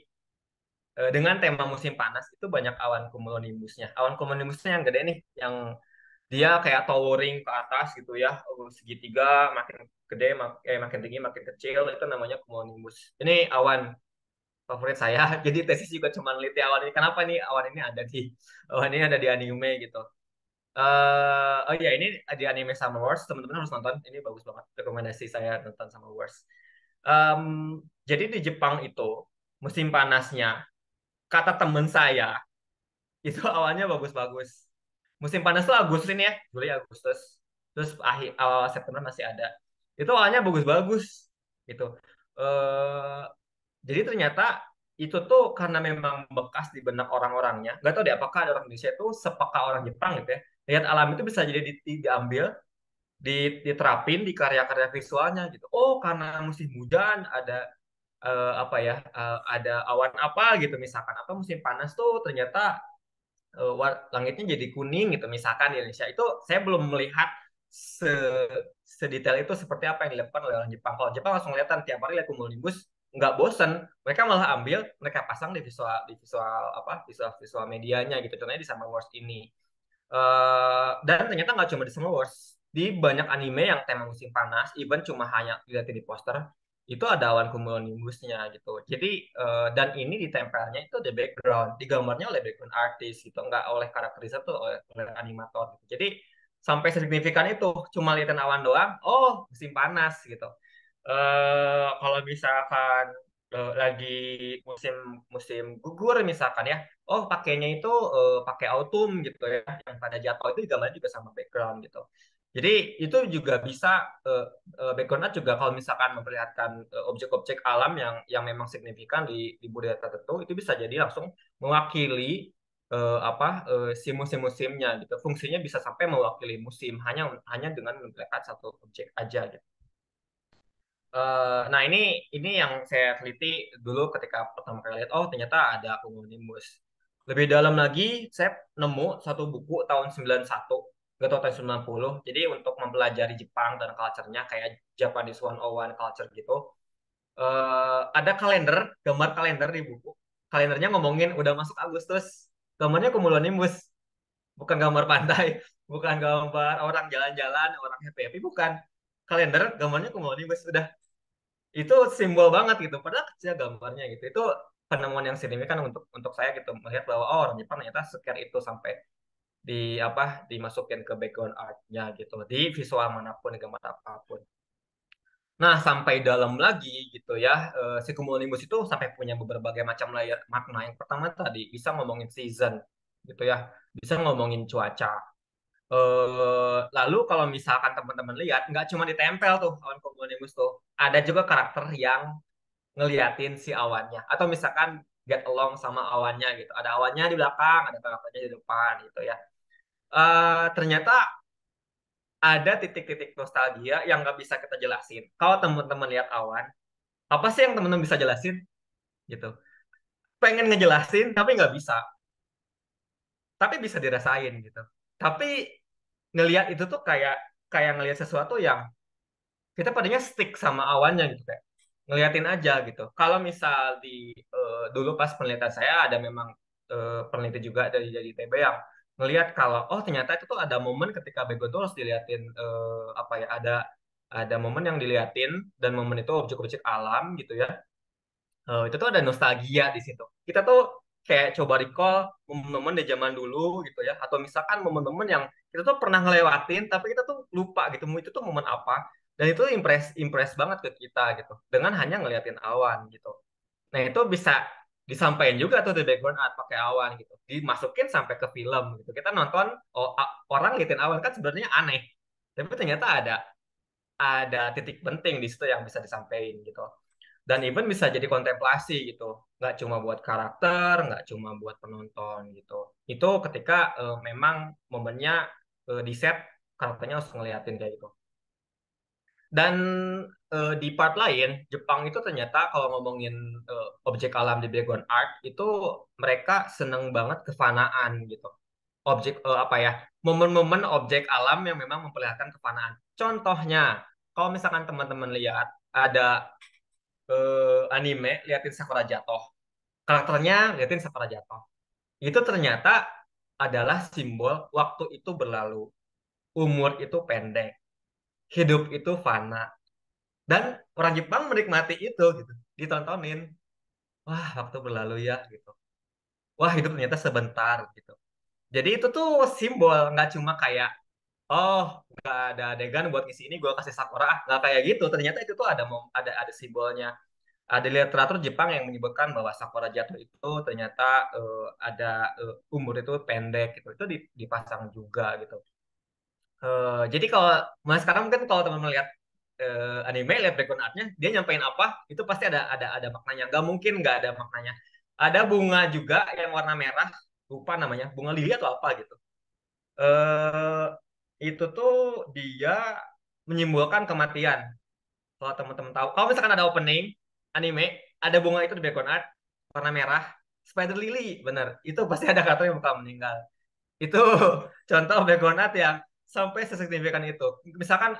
dengan tema musim panas itu banyak awan cumulonimbusnya. Awan cumulonimbusnya yang gede nih, yang dia kayak towering ke atas gitu ya, segitiga makin gede, makin tinggi, makin kecil, itu namanya cumulonimbus. Ini awan favorit saya. Jadi tesis juga cuma neliti awan ini. Kenapa nih awan ini ada di anime gitu. Oh iya, ini di anime Summer Wars, teman-teman harus nonton. Ini bagus banget. Rekomendasi saya nonton Summer Wars. Em, jadi di Jepang itu musim panasnya, kata temen saya itu awalnya bagus-bagus. Musim panas tuh Agustus ini ya, Juli Agustus. Terus akhir awal September masih ada. Itu awalnya bagus-bagus gitu. Eh jadi ternyata itu tuh karena memang bekas di benak orang-orangnya. Gak tahu deh apakah ada orang Indonesia itu sepeka orang Jepang gitu ya. Lihat alam itu bisa jadi diambil, diterapin di karya-karya visualnya gitu. Oh, karena musim hujan ada ada awan apa gitu misalkan, apa musim panas tuh ternyata langitnya jadi kuning gitu misalkan di Indonesia. Itu saya belum melihat se sedetail itu seperti apa yang dilakukan oleh orang Jepang. Kalau Jepang langsung kelihatan tiap hari lihat cumulonimbus nggak bosen, mereka malah ambil, mereka pasang di visual medianya gitu, contohnya di Summer Wars ini. Dan ternyata nggak cuma di Summer Wars, di banyak anime yang tema musim panas, even cuma hanya dilihat di poster, itu ada awan cumulonimbusnya gitu. Jadi dan ini ditempelnya itu the background, digambarnya oleh background artist gitu, nggak oleh karakterisasi tuh oleh animator gitu. Jadi sampai sesignifikan itu, cuma liatin awan doang, oh musim panas gitu. Kalau misalkan lagi musim musim gugur misalkan ya, oh pakainya itu pakai autumn gitu ya, yang pada jatuh itu gambarnya juga sama background gitu. Jadi itu juga bisa background art juga kalau misalkan memperlihatkan objek-objek alam yang memang signifikan di budaya tertentu, itu bisa jadi langsung mewakili si musim-musimnya gitu. Fungsinya bisa sampai mewakili musim hanya hanya dengan memperlihatkan satu objek aja gitu. Nah ini yang saya teliti dulu ketika pertama kali lihat, oh ternyata ada cumulonimbus. Lebih dalam lagi, saya nemu satu buku tahun 91, nggak tahu tahun 90. Jadi untuk mempelajari Jepang dan culture-nya kayak Japanese 101 culture gitu. Ada kalender, gambar kalender di buku. Kalendernya ngomongin udah masuk Agustus. Gambarnya cumulonimbus, bukan gambar pantai, bukan gambar orang jalan-jalan, orang happy-happy, bukan. Kalender gambarnya cumulonimbus, udah itu simbol banget gitu padahal kecil gambarnya gitu. Itu penemuan yang signifikan untuk saya gitu, melihat bahwa oh orang Jepang ternyata secare itu sampai dimasukin ke background artnya gitu di visual manapun, di gambar apapun. Nah sampai dalam lagi gitu ya, si cumulonimbus itu sampai punya berbagai macam layer makna. Yang pertama tadi bisa ngomongin season gitu ya, bisa ngomongin cuaca. Lalu kalau misalkan teman-teman lihat, nggak cuma ditempel tuh awan cumulonimbus tuh, ada juga karakter yang ngeliatin si awannya. Atau misalkan get along sama awannya gitu. Ada awannya di belakang, ada karakternya di depan gitu ya. Ternyata ada titik-titik nostalgia yang nggak bisa kita jelasin. Kalau teman-teman lihat awan, apa sih yang teman-teman bisa jelasin gitu? Pengen ngejelasin tapi nggak bisa. Tapi bisa dirasain gitu. Tapi ngelihat itu tuh kayak kayak ngelihat sesuatu yang kita padanya stick sama awannya gitu kayak ngeliatin aja gitu. Kalau misal dulu pas penelitian saya ada memang peneliti juga dari ITB yang ngelihat kalau oh ternyata itu tuh ada momen ketika Bego tuh harus diliatin ada momen yang diliatin dan momen itu objek-objek alam gitu ya. Itu tuh ada nostalgia di situ. Kita tuh kayak coba recall momen-momen di zaman dulu gitu ya, atau misalkan momen-momen yang kita tuh pernah ngelewatin tapi kita tuh lupa gitu itu tuh momen apa, dan itu impress impress banget ke kita gitu dengan hanya ngeliatin awan gitu. Nah itu bisa disampaikan juga tuh di background art pakai awan gitu, dimasukin sampai ke film gitu. Kita nonton, oh, orang ngeliatin awan kan sebenarnya aneh, tapi ternyata ada ada titik penting di situ yang bisa disampaikan gitu. Dan even bisa jadi kontemplasi gitu, nggak cuma buat karakter, nggak cuma buat penonton gitu. Itu ketika memang momennya di set, karakternya harus ngeliatin kayak gitu. Dan di part lain, Jepang itu ternyata kalau ngomongin objek alam di background art itu mereka seneng banget kefanaan gitu. Objek apa ya? Momen-momen objek alam yang memang memperlihatkan kefanaan. Contohnya, kalau misalkan teman-teman lihat ada anime, liatin Sakura jatuh. Karakternya liatin Sakura jatuh. Itu ternyata adalah simbol waktu itu berlalu, umur itu pendek, hidup itu fana. Dan orang Jepang menikmati itu gitu, ditontonin. Wah, waktu berlalu ya gitu. Wah, hidup ternyata sebentar gitu. Jadi itu tuh simbol, nggak cuma kayak oh nggak ada adegan buat ngisi ini gue kasih sakura nggak kayak gitu. Ternyata itu tuh ada simbolnya. Ada literatur Jepang yang menyebutkan bahwa sakura jatuh itu ternyata ada umur itu pendek gitu. Itu dipasang juga gitu. Jadi kalau mas sekarang mungkin kalau teman-teman lihat anime, lihat background artnya, dia nyampein apa, itu pasti ada maknanya. Gak mungkin nggak ada maknanya. Ada bunga juga yang warna merah, lupa namanya, bunga lili atau apa gitu. eh itu tuh dia menyimbolkan kematian. Kalau teman-teman tahu, kalau misalkan ada opening anime, ada bunga itu di background art warna merah, spider lily, bener. Itu pasti ada kartu yang bakal meninggal. Itu contoh background art yang sampai sesignifikan itu. Misalkan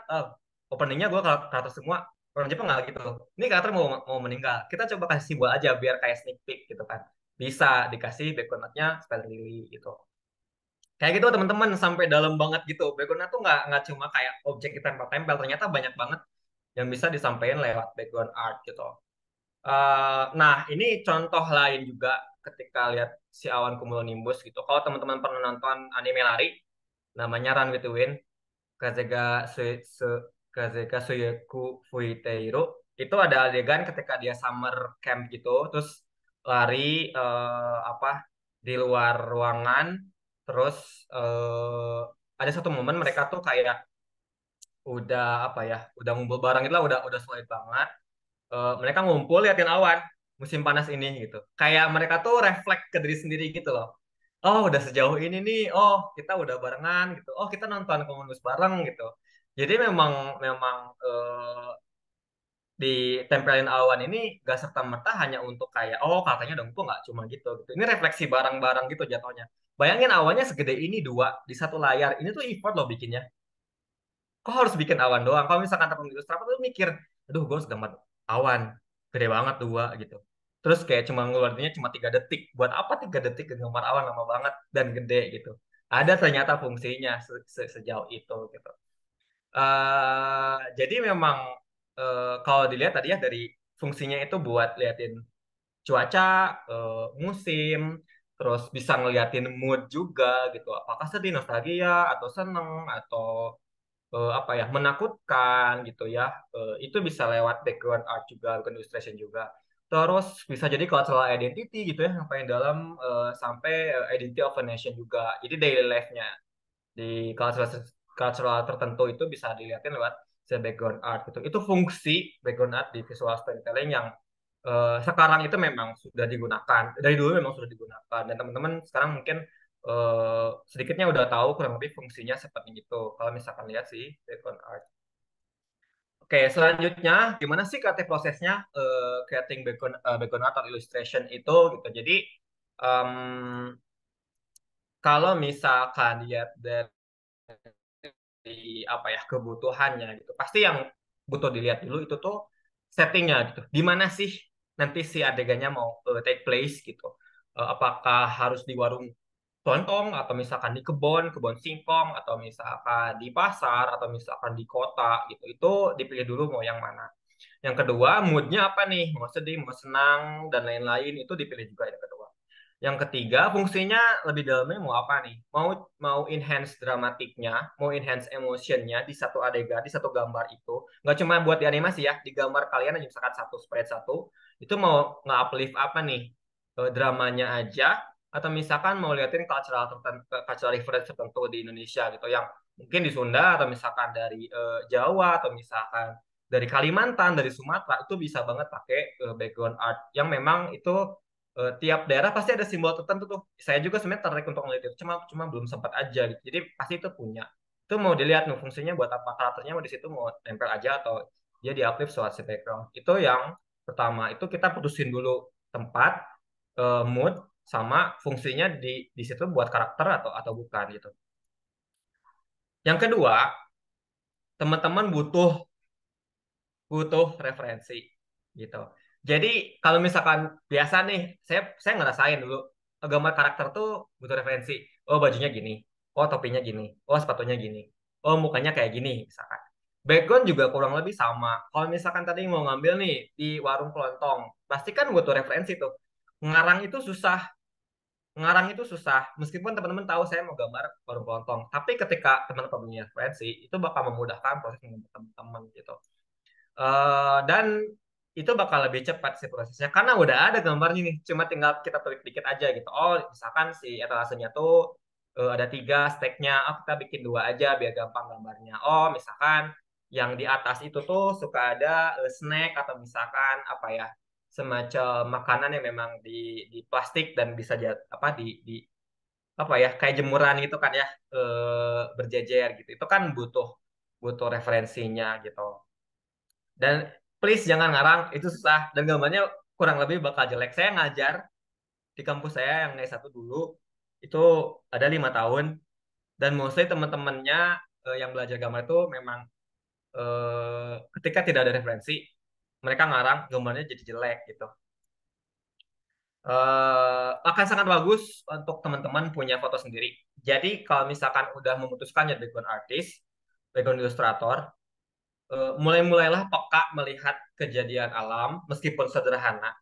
openingnya gue karakter semua orang Jepang nggak gitu. Ini karakter mau meninggal. Kita coba kasih simbol aja biar kayak sneak peek gitu kan. Bisa dikasih background art-nya spider lily gitu. Kayak gitu teman-teman sampai dalam banget gitu. Background art tuh nggak cuma kayak objek kita tempel-tempel. Ternyata banyak banget yang bisa disampaikan lewat background art gitu. Nah, ini contoh lain juga ketika lihat si awan cumulonimbus gitu. Kalau teman-teman pernah nonton anime lari, namanya Run with the Wind, Kazega Kazega Suyeku Fuiteiro, itu ada adegan ketika dia summer camp gitu, terus lari apa di luar ruangan, terus ada satu momen mereka tuh kayak udah apa ya, udah ngumpul bareng itu lah, udah solid banget. Mereka ngumpul liatin awan musim panas ini gitu. Kayak mereka tuh refleks ke diri sendiri gitu loh. Oh, udah sejauh ini nih. Oh, kita udah barengan gitu. Oh, kita nonton komunitas bareng gitu. Jadi memang memang ditempelin awan ini gak serta merta hanya untuk kayak oh katanya udah ngumpul nggak cuma gitu. Ini refleksi barang-barang gitu jatuhnya. Bayangin awannya segede ini dua di satu layar. Ini tuh effort loh bikinnya. Kok harus bikin awan doang? Kalau misalkan teman ilustrator tuh mikir, aduh gue harus gambar awan, gede banget dua gitu. Terus kayak cuma ngeluarinnya cuma 3 detik. Buat apa 3 detik gambar awan lama banget dan gede gitu. Ada ternyata fungsinya sejauh itu gitu. Jadi memang kalau dilihat tadi ya dari fungsinya itu buat liatin cuaca, musim, terus bisa ngeliatin mood juga gitu. Apakah sedih, nostalgia, atau seneng, atau apa ya menakutkan gitu ya. Itu bisa lewat background art juga, bukan illustration juga. Terus bisa jadi cultural identity gitu ya sampai dalam sampai identity of a nation juga. Jadi daily life-nya di cultural tertentu itu bisa dilihatin lewat background art gitu. Itu fungsi background art di visual storytelling yang sekarang itu memang sudah digunakan. Dari dulu memang sudah digunakan dan teman-teman sekarang mungkin sedikitnya udah tahu kurang lebih fungsinya seperti itu. Kalau misalkan lihat sih background art. Oke, selanjutnya gimana sih kreatif prosesnya creating background art atau illustration itu gitu. Jadi em, kalau misalkan lihat dari apa ya kebutuhannya gitu, pasti yang butuh dilihat dulu itu tuh settingnya gitu. Di mana sih nanti si adegannya mau take place gitu. Apakah harus di warung lontong atau misalkan di kebun singkong atau misalkan di pasar atau misalkan di kota gitu itu dipilih dulu mau yang mana. Yang kedua moodnya apa nih, mau sedih mau senang dan lain-lain itu dipilih juga yang kedua. Yang ketiga fungsinya lebih dalamnya mau apa nih, mau mau enhance dramatiknya, mau enhance emotionnya di satu adegan di satu gambar itu nggak cuma buat di animasi ya, di gambar kalian aja misalkan satu sprite satu itu mau nge-uplift apa nih, dramanya aja atau misalkan mau liatin cultural reference tertentu di Indonesia gitu yang mungkin di Sunda atau misalkan dari Jawa atau misalkan dari Kalimantan, dari Sumatera itu bisa banget pakai background art yang memang itu tiap daerah pasti ada simbol tertentu tuh. Saya juga sebenarnya tertarik untuk melihat itu, cuma cuma belum sempat aja gitu. Jadi pasti itu punya. Itu mau dilihat nih fungsinya buat apa, karakternya mau di situ mau tempel aja atau dia diupload suatu si background. Itu yang pertama. Itu kita putusin dulu tempat, mood, sama fungsinya di situ buat karakter atau bukan gitu. Yang kedua, teman-teman butuh butuh referensi gitu. Jadi kalau misalkan biasa nih, saya ngerasain dulu gambar karakter tuh butuh referensi. Oh bajunya gini, oh topinya gini, oh sepatunya gini, oh mukanya kayak gini misalkan. Background juga kurang lebih sama. Kalau misalkan tadi mau ngambil nih di warung kelontong, pasti kan butuh referensi tuh. Ngarang itu susah, ngarang itu susah. Meskipun teman-teman tahu saya mau gambar warung kelontong, tapi ketika teman-teman punya referensi, itu bakal memudahkan proses teman-teman gitu. Dan itu bakal lebih cepat sih prosesnya karena udah ada gambarnya nih, cuma tinggal kita klik dikit aja gitu. Oh misalkan si etalasenya tuh ada 3 stacknya, oh kita bikin 2 aja biar gampang gambarnya. Oh misalkan yang di atas itu tuh suka ada snack atau misalkan apa ya, semacam makanan yang memang di plastik dan bisa apa di apa ya kayak jemuran gitu kan ya, berjejer gitu. Itu kan butuh butuh referensinya gitu. Dan please jangan ngarang, itu susah dan gambarnya kurang lebih bakal jelek. Saya ngajar di kampus saya yang S1 dulu itu ada 5 tahun dan mostly teman-temannya yang belajar gambar itu memang ketika tidak ada referensi mereka ngarang gambarnya jadi jelek gitu. Akan sangat bagus untuk teman-teman punya foto sendiri. Jadi kalau misalkan udah memutuskan jadi background artist, background ilustrator, mulai-mulailah peka melihat kejadian alam meskipun sederhana.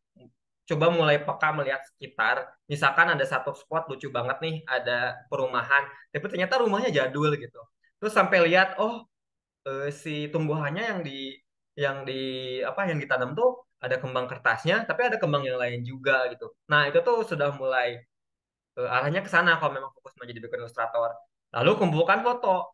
Coba mulai peka melihat sekitar. Misalkan ada satu spot lucu banget nih, ada perumahan, tapi ternyata rumahnya jadul gitu. Terus sampai lihat, oh si tumbuhannya yang di apa yang ditanam tuh ada kembang kertasnya, tapi ada kembang yang lain juga gitu. Nah itu tuh sudah mulai arahnya ke sana kalau memang fokus menjadi bikin ilustrator. Lalu kumpulkan foto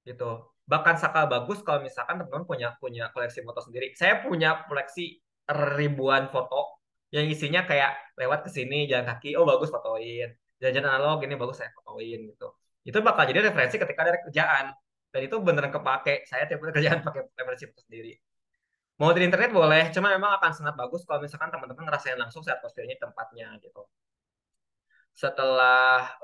gitu. Bahkan sakal bagus kalau misalkan teman-teman punya punya koleksi foto sendiri. Saya punya koleksi ribuan foto yang isinya kayak lewat ke sini jalan kaki, oh bagus fotoin. Jalan-jalan analog ini bagus saya fotoin gitu. Itu bakal jadi referensi ketika ada kerjaan. Dan itu beneran kepake. Saya tiap kali kerjaan pakai referensi foto sendiri. Mau di internet boleh, cuma memang akan sangat bagus kalau misalkan teman-teman ngerasain langsung saat postingnya tempatnya gitu. Setelah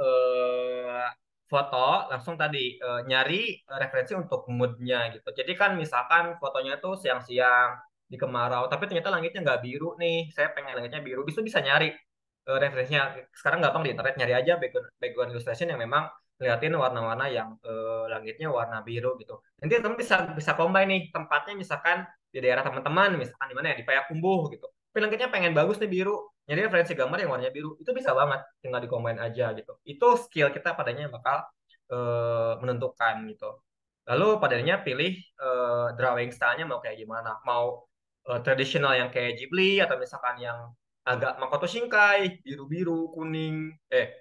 foto langsung tadi nyari referensi untuk moodnya gitu. Jadi kan misalkan fotonya tuh siang-siang di kemarau, tapi ternyata langitnya nggak biru nih. Saya pengen langitnya biru, bisa bisa nyari referensinya. Sekarang gampang di internet nyari aja background illustration yang memang liatin warna-warna yang langitnya warna biru gitu. Nanti teman bisa bisa combine nih tempatnya misalkan di daerah teman-teman, misalkan di mana ya di Payakumbuh gitu. Tapi langitnya pengen bagus nih biru, nyari referensi gambar yang warnanya biru itu bisa banget, tinggal dikombain aja gitu. Itu skill kita padanya yang bakal menentukan gitu. Lalu padanya pilih drawing stylenya mau kayak gimana, mau tradisional yang kayak Ghibli atau misalkan yang agak Makoto Shinkai, biru-biru kuning,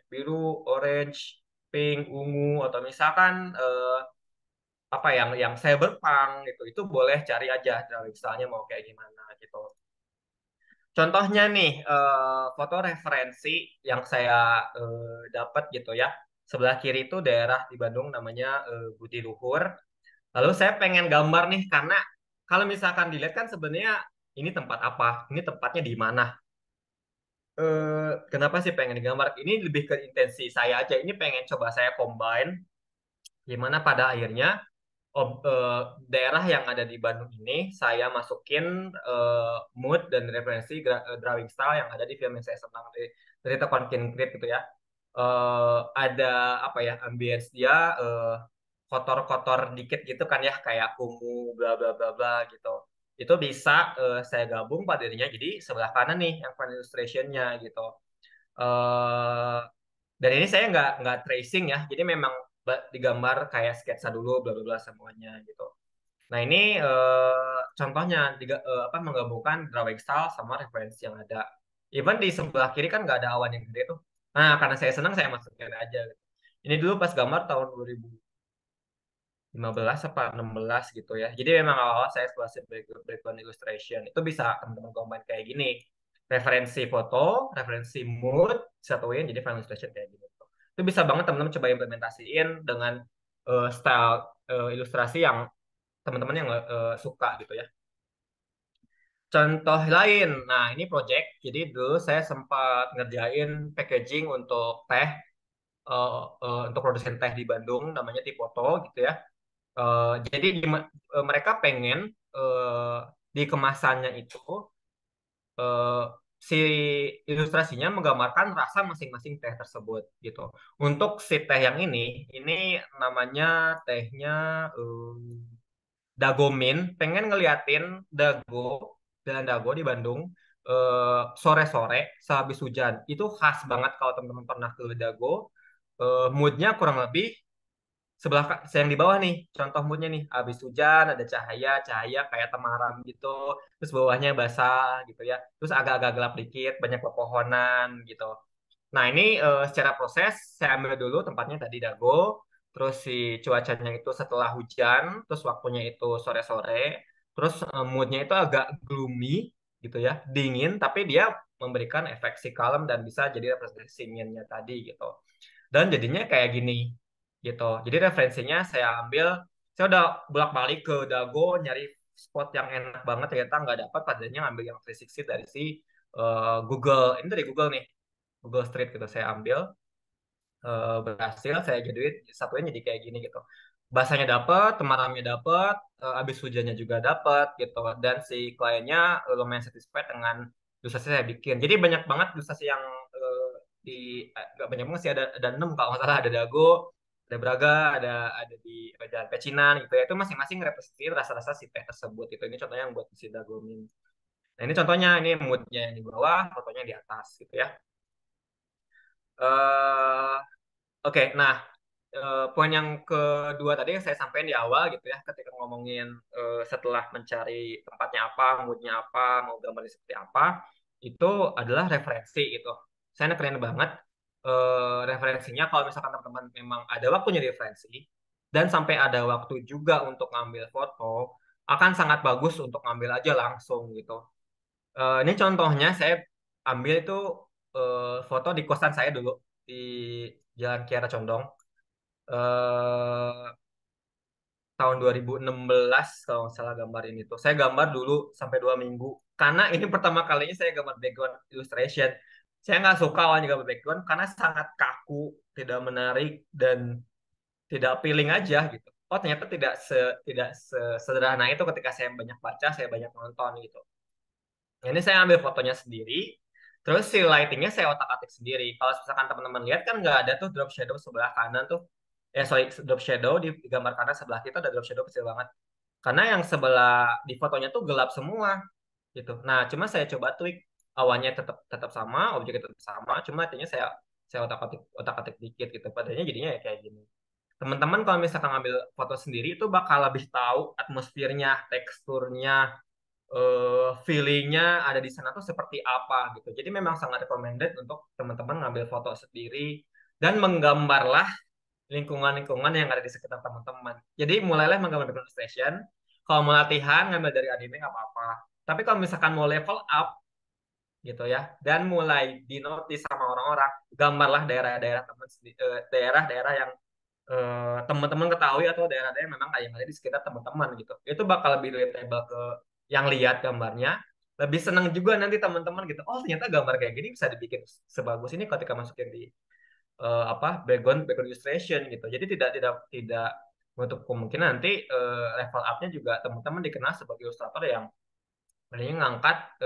biru orange pink ungu, atau misalkan apa yang cyberpunk gitu. Itu boleh cari aja drawing stylenya mau kayak gimana gitu. Contohnya nih, foto referensi yang saya dapat gitu ya. Sebelah kiri itu daerah di Bandung namanya Budi Luhur. Lalu saya pengen gambar nih karena kalau misalkan dilihat kan sebenarnya ini tempat apa, ini tempatnya di mana. Kenapa sih pengen digambar? Ini lebih ke intensi saya aja. Ini pengen coba saya combine gimana pada akhirnya daerah yang ada di Bandung ini saya masukin mood dan referensi drawing style yang ada di film yang saya senang dari Tepan Creed gitu ya. Ada apa ya ambience dia kotor-kotor dikit gitu kan ya kayak kumuh bla bla bla bla gitu. Itu bisa saya gabung pada dirinya jadi sebelah kanan nih yang file illustrationnya gitu. eh dan ini saya nggak tracing ya, jadi memang digambar kayak sketsa dulu, bla bla bla semuanya gitu. Nah ini contohnya apa menggabungkan drawing style sama referensi yang ada. Even di sebelah kiri kan nggak ada awan yang gede tuh, Nah, karena saya senang saya masukin aja. Ini dulu pas gambar tahun 2015 apa 16 gitu ya. Jadi memang awal-awal saya eksplorasi background illustration. Itu bisa teman-teman combine kayak gini. Referensi foto, referensi mood, satuin jadi final illustration kayak gitu. Itu bisa banget teman-teman coba implementasiin dengan style ilustrasi yang teman-teman yang suka gitu ya. Contoh lain, nah ini project. Jadi dulu saya sempat ngerjain packaging untuk teh, untuk produsen teh di Bandung, namanya Tipoto gitu ya. Jadi mereka pengen di kemasannya itu eh, si ilustrasinya menggambarkan rasa masing-masing teh tersebut gitu. Untuk si teh yang ini namanya tehnya Dagomin, pengen ngeliatin Dago di Bandung sore-sore sehabis hujan. Itu khas banget kalau teman-teman pernah ke Dago. Moodnya kurang lebih yang di bawah nih, contoh moodnya nih, habis hujan ada cahaya kayak temaram gitu, terus bawahnya basah gitu ya, terus agak-agak gelap dikit, banyak pepohonan gitu. Nah, ini secara proses saya ambil dulu tempatnya tadi Dago, terus si cuacanya itu setelah hujan, terus waktunya itu sore-sore, terus moodnya itu agak gloomy gitu ya, dingin, tapi dia memberikan efek si kalem dan bisa jadi representasi yin tadi gitu. Dan jadinya kayak gini gitu. Jadi referensinya saya ambil, saya udah bolak-balik ke Dago nyari spot yang enak banget ternyata nggak dapat, padanya ngambil yang 360 dari si Google. Ini dari Google nih, Google Street gitu saya ambil, berhasil saya jadiin satunya jadi kayak gini gitu. Bahasanya dapet, temaramnya dapet, abis hujannya juga dapet gitu. Dan si kliennya lumayan satisfied dengan ilustrasi saya bikin. Jadi banyak banget ilustrasi yang di nggak banyak banget sih, ada 6 kalau nggak salah, ada Dago, ada Braga, ada di Jalan Pecinan gitu ya. Itu masing-masing representatif rasa-rasa si teh tersebut gitu. Ini contohnya yang buat si Dago Min. Nah ini contohnya, ini moodnya yang di bawah, fotonya di atas gitu ya. eh Oke, nah poin yang kedua tadi yang saya sampaikan di awal gitu ya, ketika ngomongin setelah mencari tempatnya apa, moodnya apa, mau gambarnya seperti apa, itu adalah referensi gitu. Saya nekenin banget referensinya kalau misalkan teman-teman memang ada waktunya referensi dan sampai ada waktu juga untuk ngambil foto, akan sangat bagus untuk ngambil aja langsung gitu. Ini contohnya saya ambil itu foto di kosan saya dulu di Jalan Kiara Condong, eh tahun 2016 kalau nggak salah gambar ini tuh. Saya gambar dulu sampai 2 minggu. Karena ini pertama kalinya saya gambar background illustration. Saya nggak suka awalnya gambar background karena sangat kaku, tidak menarik, dan tidak appealing aja gitu. Oh ternyata tidak sesederhana itu ketika saya banyak baca, saya banyak nonton gitu. Ini saya ambil fotonya sendiri, terus si lightingnya saya otak-atik sendiri. Kalau misalkan teman-teman lihat kan nggak ada tuh drop shadow sebelah kanan tuh. Sorry, drop shadow di gambar kanan sebelah kita ada drop shadow kecil banget. Karena yang sebelah di fotonya tuh gelap semua gitu. Nah, cuma saya coba tweak, awalnya tetap tetap sama, objeknya tetap sama, cuma artinya saya otak-atik dikit gitu. Padahal jadinya ya kayak gini. Teman-teman kalau misalkan ngambil foto sendiri itu bakal lebih tahu atmosfernya, teksturnya, feelingnya ada di sana tuh seperti apa gitu. Jadi memang sangat recommended untuk teman-teman ngambil foto sendiri dan menggambarlah lingkungan-lingkungan yang ada di sekitar teman-teman. Jadi mulailah menggambar background illustration. Kalau mau latihan ngambil dari anime nggak apa-apa. Tapi kalau misalkan mau level up gitu ya, dan mulai di notice sama orang-orang, gambarlah daerah-daerah daerah-daerah yang teman-teman ketahui atau daerah-daerah yang memang yang ada di sekitar teman-teman gitu. Itu bakal lebih relatable ke yang lihat gambarnya. Lebih senang juga nanti teman-teman gitu. Oh, ternyata gambar kayak gini bisa dibikin sebagus ini ketika masukin di background illustration gitu. Jadi tidak untuk kemungkinan nanti level up-nya juga teman-teman dikenal sebagai ilustrator yang berani ngangkat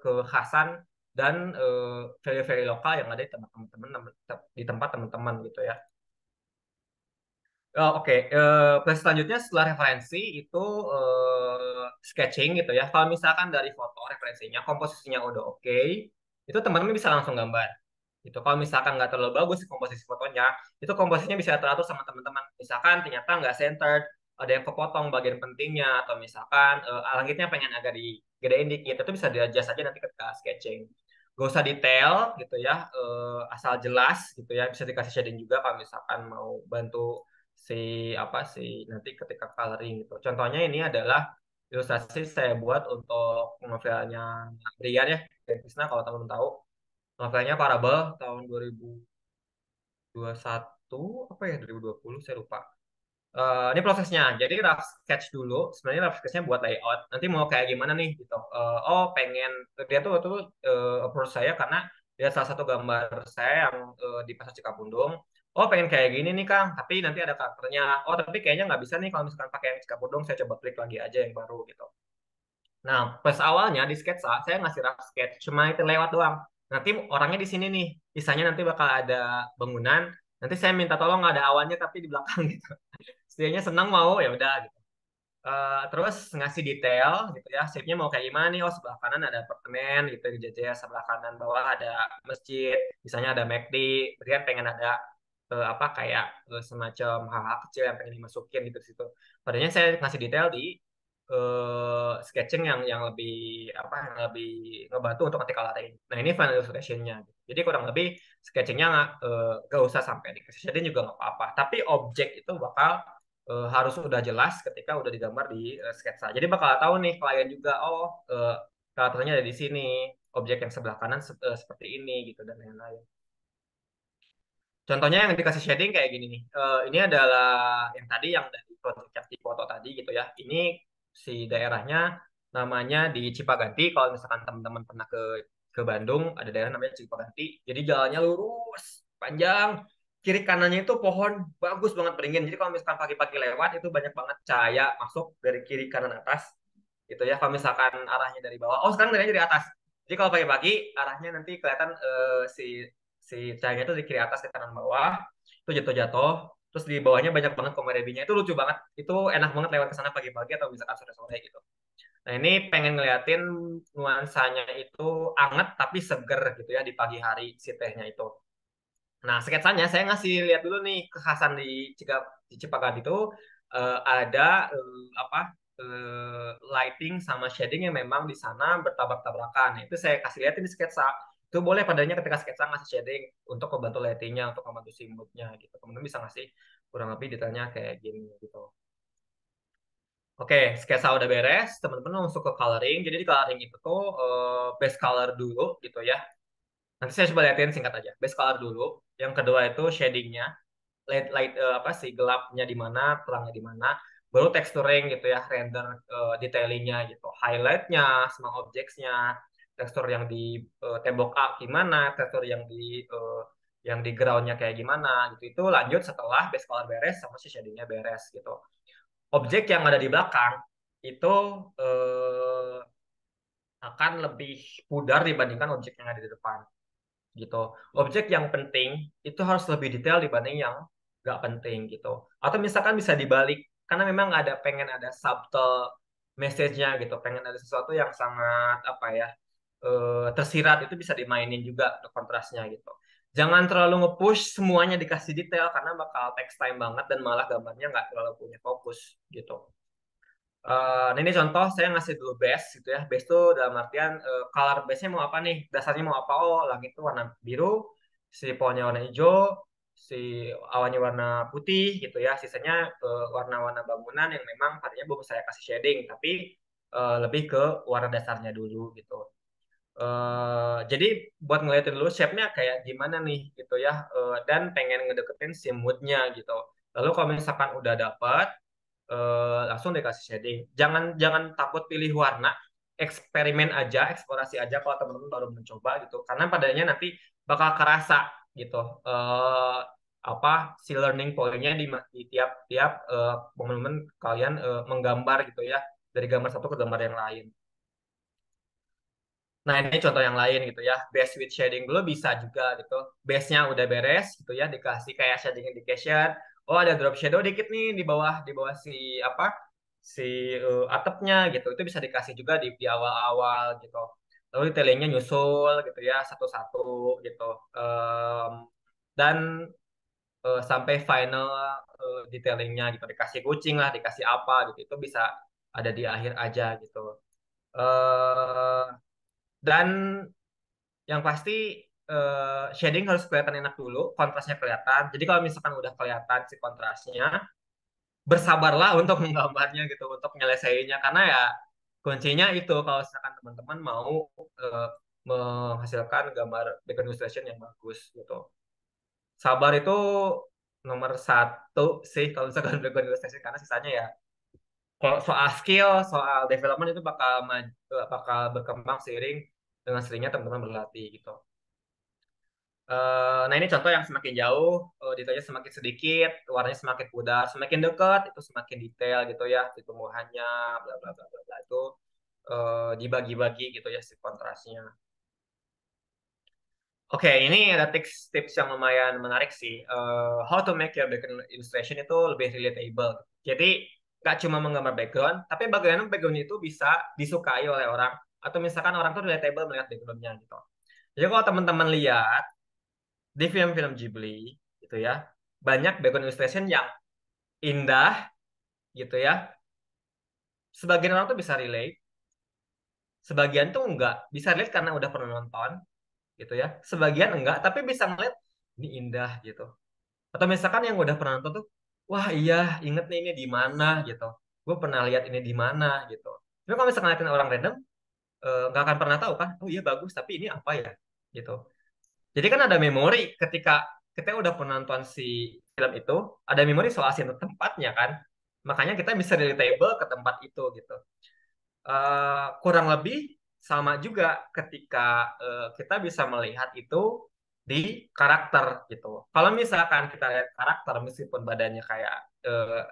kekhasan dan value-value lokal yang ada di tempat teman-teman, di tempat teman-teman gitu ya. Oh, oke. Proses selanjutnya setelah referensi itu sketching gitu ya. Kalau misalkan dari foto referensinya, komposisinya udah oke, itu teman-teman bisa langsung gambar. Itu kalau misalkan nggak terlalu bagus komposisi fotonya, itu komposisinya bisa teratur sama teman-teman. Misalkan ternyata nggak centered, ada yang kepotong bagian pentingnya, atau misalkan langitnya pengen agak digedein dikit, itu bisa di-adjust aja nanti ketika sketching. gak usah detail gitu ya, asal jelas gitu ya, bisa dikasih shading juga kalau misalkan mau bantu si apa sih nanti ketika coloring gitu. Contohnya ini adalah ilustrasi saya buat untuk novelnya Brian ya, Dan Krishna kalau teman-teman tahu. Novelnya Parable tahun 2021 apa ya 2020 saya lupa. Ini prosesnya. Jadi rough sketch dulu. Sebenarnya rough sketchnya buat layout. Nanti mau kayak gimana nih gitu. Oh pengen dia tuh approach saya karena dia salah satu gambar saya yang di Pasar Cikapundung. Oh pengen kayak gini nih Kang. Tapi nanti ada karakternya. Oh tapi kayaknya nggak bisa nih kalau misalkan pakai yang Cikapundung. Saya coba klik lagi aja yang baru gitu. Nah, pas awalnya di sketsa, saya ngasih rough sketch, cuma itu lewat doang. Nanti orangnya di sini nih, misalnya nanti bakal ada bangunan, nanti saya minta tolong nggak ada awannya tapi di belakang gitu. Setidaknya senang mau ya udah gitu. Terus ngasih detail gitu ya, shape-nya mau kayak gimana nih? Oh sebelah kanan ada apartemen gitu dijajah, sebelah kanan bawah ada masjid, misalnya ada McD, kemudian pengen ada apa kayak semacam hal-hal kecil yang pengen dimasukin gitu di situ. Padahal saya ngasih detail di sketching yang lebih apa yang lebih ngebantu untuk nanti coloring. Nah ini final illustration-nya. Jadi kurang lebih sketchingnya gak usah sampai dikasih shading juga nggak apa-apa. Tapi objek itu bakal harus udah jelas ketika udah digambar di sketsa. Jadi bakal tahu nih klien juga, oh karakternya ada di sini, objek yang sebelah kanan seperti ini gitu dan lain-lain. Contohnya yang dikasih shading kayak gini nih. Ini adalah yang tadi yang dari project Cakti Foto tadi gitu ya. Ini si daerahnya namanya di Cipaganti. Kalau misalkan teman-teman pernah ke Bandung, ada daerah namanya Cipaganti. Jadi jalannya lurus, panjang. Kiri kanannya itu pohon bagus banget beringin. Jadi kalau misalkan pagi-pagi lewat itu banyak banget cahaya masuk dari kiri kanan atas gitu ya. Kalau misalkan arahnya dari bawah, oh sekarang dari atas. Jadi kalau pagi-pagi arahnya nanti kelihatan si si cahayanya itu di kiri atas ke kanan bawah itu jatuh-jatuh terus di bawahnya banyak banget komedinya itu lucu banget itu enak banget lewat ke sana pagi-pagi atau misalkan sore-sore gitu. Nah ini pengen ngeliatin nuansanya itu anget tapi seger gitu ya di pagi hari si tehnya itu. Nah, sketsanya saya ngasih lihat dulu nih kekhasan di Cipagan itu ada apa lighting sama shading yang memang di sana bertabrak-tabrakan. Nah, itu saya kasih lihatin di sketsa. Itu boleh padanya ketika sketsa ngasih shading untuk membantu lightingnya, untuk membantu si moodnya gitu. Teman-teman bisa ngasih kurang lebih detailnya kayak gini gitu. Oke, sketsa udah beres, teman-teman langsung ke coloring. Jadi di coloring itu tuh base color dulu gitu ya. Nanti saya coba liatin singkat aja. Base color dulu. Yang kedua itu shadingnya, light apa sih gelapnya di mana, terangnya di mana. Baru texturing gitu ya, render detailingnya gitu. Highlightnya, sama objectsnya, tekstur yang di tembok A gimana, tekstur yang di groundnya kayak gimana gitu. Itu lanjut setelah base color beres sama si shadingnya beres gitu. Objek yang ada di belakang itu eh, akan lebih pudar dibandingkan objek yang ada di depan gitu. Objek yang penting itu harus lebih detail dibanding yang nggak penting gitu. Atau misalkan bisa dibalik karena memang pengen ada subtle message-nya gitu, pengen ada sesuatu yang sangat apa ya tersirat itu bisa dimainin juga untuk kontrasnya gitu. Jangan terlalu nge-push semuanya dikasih detail karena bakal text time banget dan malah gambarnya nggak terlalu punya fokus gitu. Nah ini contoh saya ngasih dulu base gitu ya. Base itu dalam artian color base-nya mau apa nih? Dasarnya mau apa? Oh, langit itu warna biru, si pohonnya warna hijau, si awannya warna putih gitu ya. Sisanya warna-warna bangunan yang memang tadinya belum saya kasih shading, tapi lebih ke warna dasarnya dulu gitu. Jadi buat ngeliatin dulu shape-nya kayak gimana nih gitu ya. Dan pengen ngedeketin si mood-nya gitu. Lalu kalau misalkan udah dapet langsung dikasih shading. Jangan jangan takut pilih warna, eksperimen aja, eksplorasi aja kalau teman-teman baru mencoba gitu. Karena padanya nanti bakal kerasa gitu. Apa si learning point-nya di tiap-tiap momen-momen kalian menggambar gitu ya dari gambar satu ke gambar yang lain. Nah, ini contoh yang lain gitu ya. Base with shading dulu bisa juga gitu. Base-nya udah beres gitu ya, dikasih kayak shading indication. Oh, ada drop shadow dikit nih di bawah si apa? Si atapnya gitu. Itu bisa dikasih juga di awal-awal gitu. Lalu detailingnya nyusul gitu ya, satu-satu gitu. Em, dan sampai final detailingnya gitu. Dikasih kucing lah, dikasih apa gitu. Itu bisa ada di akhir aja gitu. Eh dan Yang pasti shading harus kelihatan enak dulu, kontrasnya kelihatan. Jadi kalau misalkan udah kelihatan si kontrasnya, bersabarlah untuk menggambarnya gitu, untuk menyelesaikannya. Karena ya kuncinya itu kalau misalkan teman-teman mau eh, menghasilkan gambar background illustration yang bagus gitu. Sabar itu nomor satu sih kalau misalkan background illustration, karena sisanya ya kalau soal skill, soal development itu bakal berkembang seiring dengan seringnya teman-teman berlatih gitu. Nah ini contoh yang semakin jauh, detailnya semakin sedikit, warnanya semakin pudar, semakin dekat itu semakin detail gitu ya, di tumbuhannya, bla bla bla bla bla itu dibagi-bagi gitu ya si kontrasnya. Oke, ini ada tips-tips yang lumayan menarik sih. How to make your background illustration itu lebih relatable. Jadi nggak cuma menggambar background, tapi bagaimana background itu bisa disukai oleh orang, atau misalkan orang tuh relatable melihat backgroundnya gitu. Jadi kalau teman-teman lihat di film-film Ghibli gitu ya, banyak background illustration yang indah gitu ya. Sebagian orang tuh bisa relate, sebagian tuh enggak bisa relate karena udah pernah nonton gitu ya. Sebagian enggak, tapi bisa ngeliat ini indah gitu. Atau misalkan yang udah pernah nonton tuh, wah iya inget nih ini di mana gitu. Gue pernah lihat ini di mana gitu. Tapi kalau misalkan ngeliatin orang random, nggak akan pernah tahu kan, oh iya bagus, tapi ini apa ya gitu. Jadi kan ada memori ketika kita udah pernah nonton si film itu, ada memori soal scene tempatnya kan. Makanya kita bisa relatable ke tempat itu gitu. Kurang lebih sama juga ketika kita bisa melihat itu di karakter gitu. Kalau misalkan kita lihat karakter meskipun badannya kayak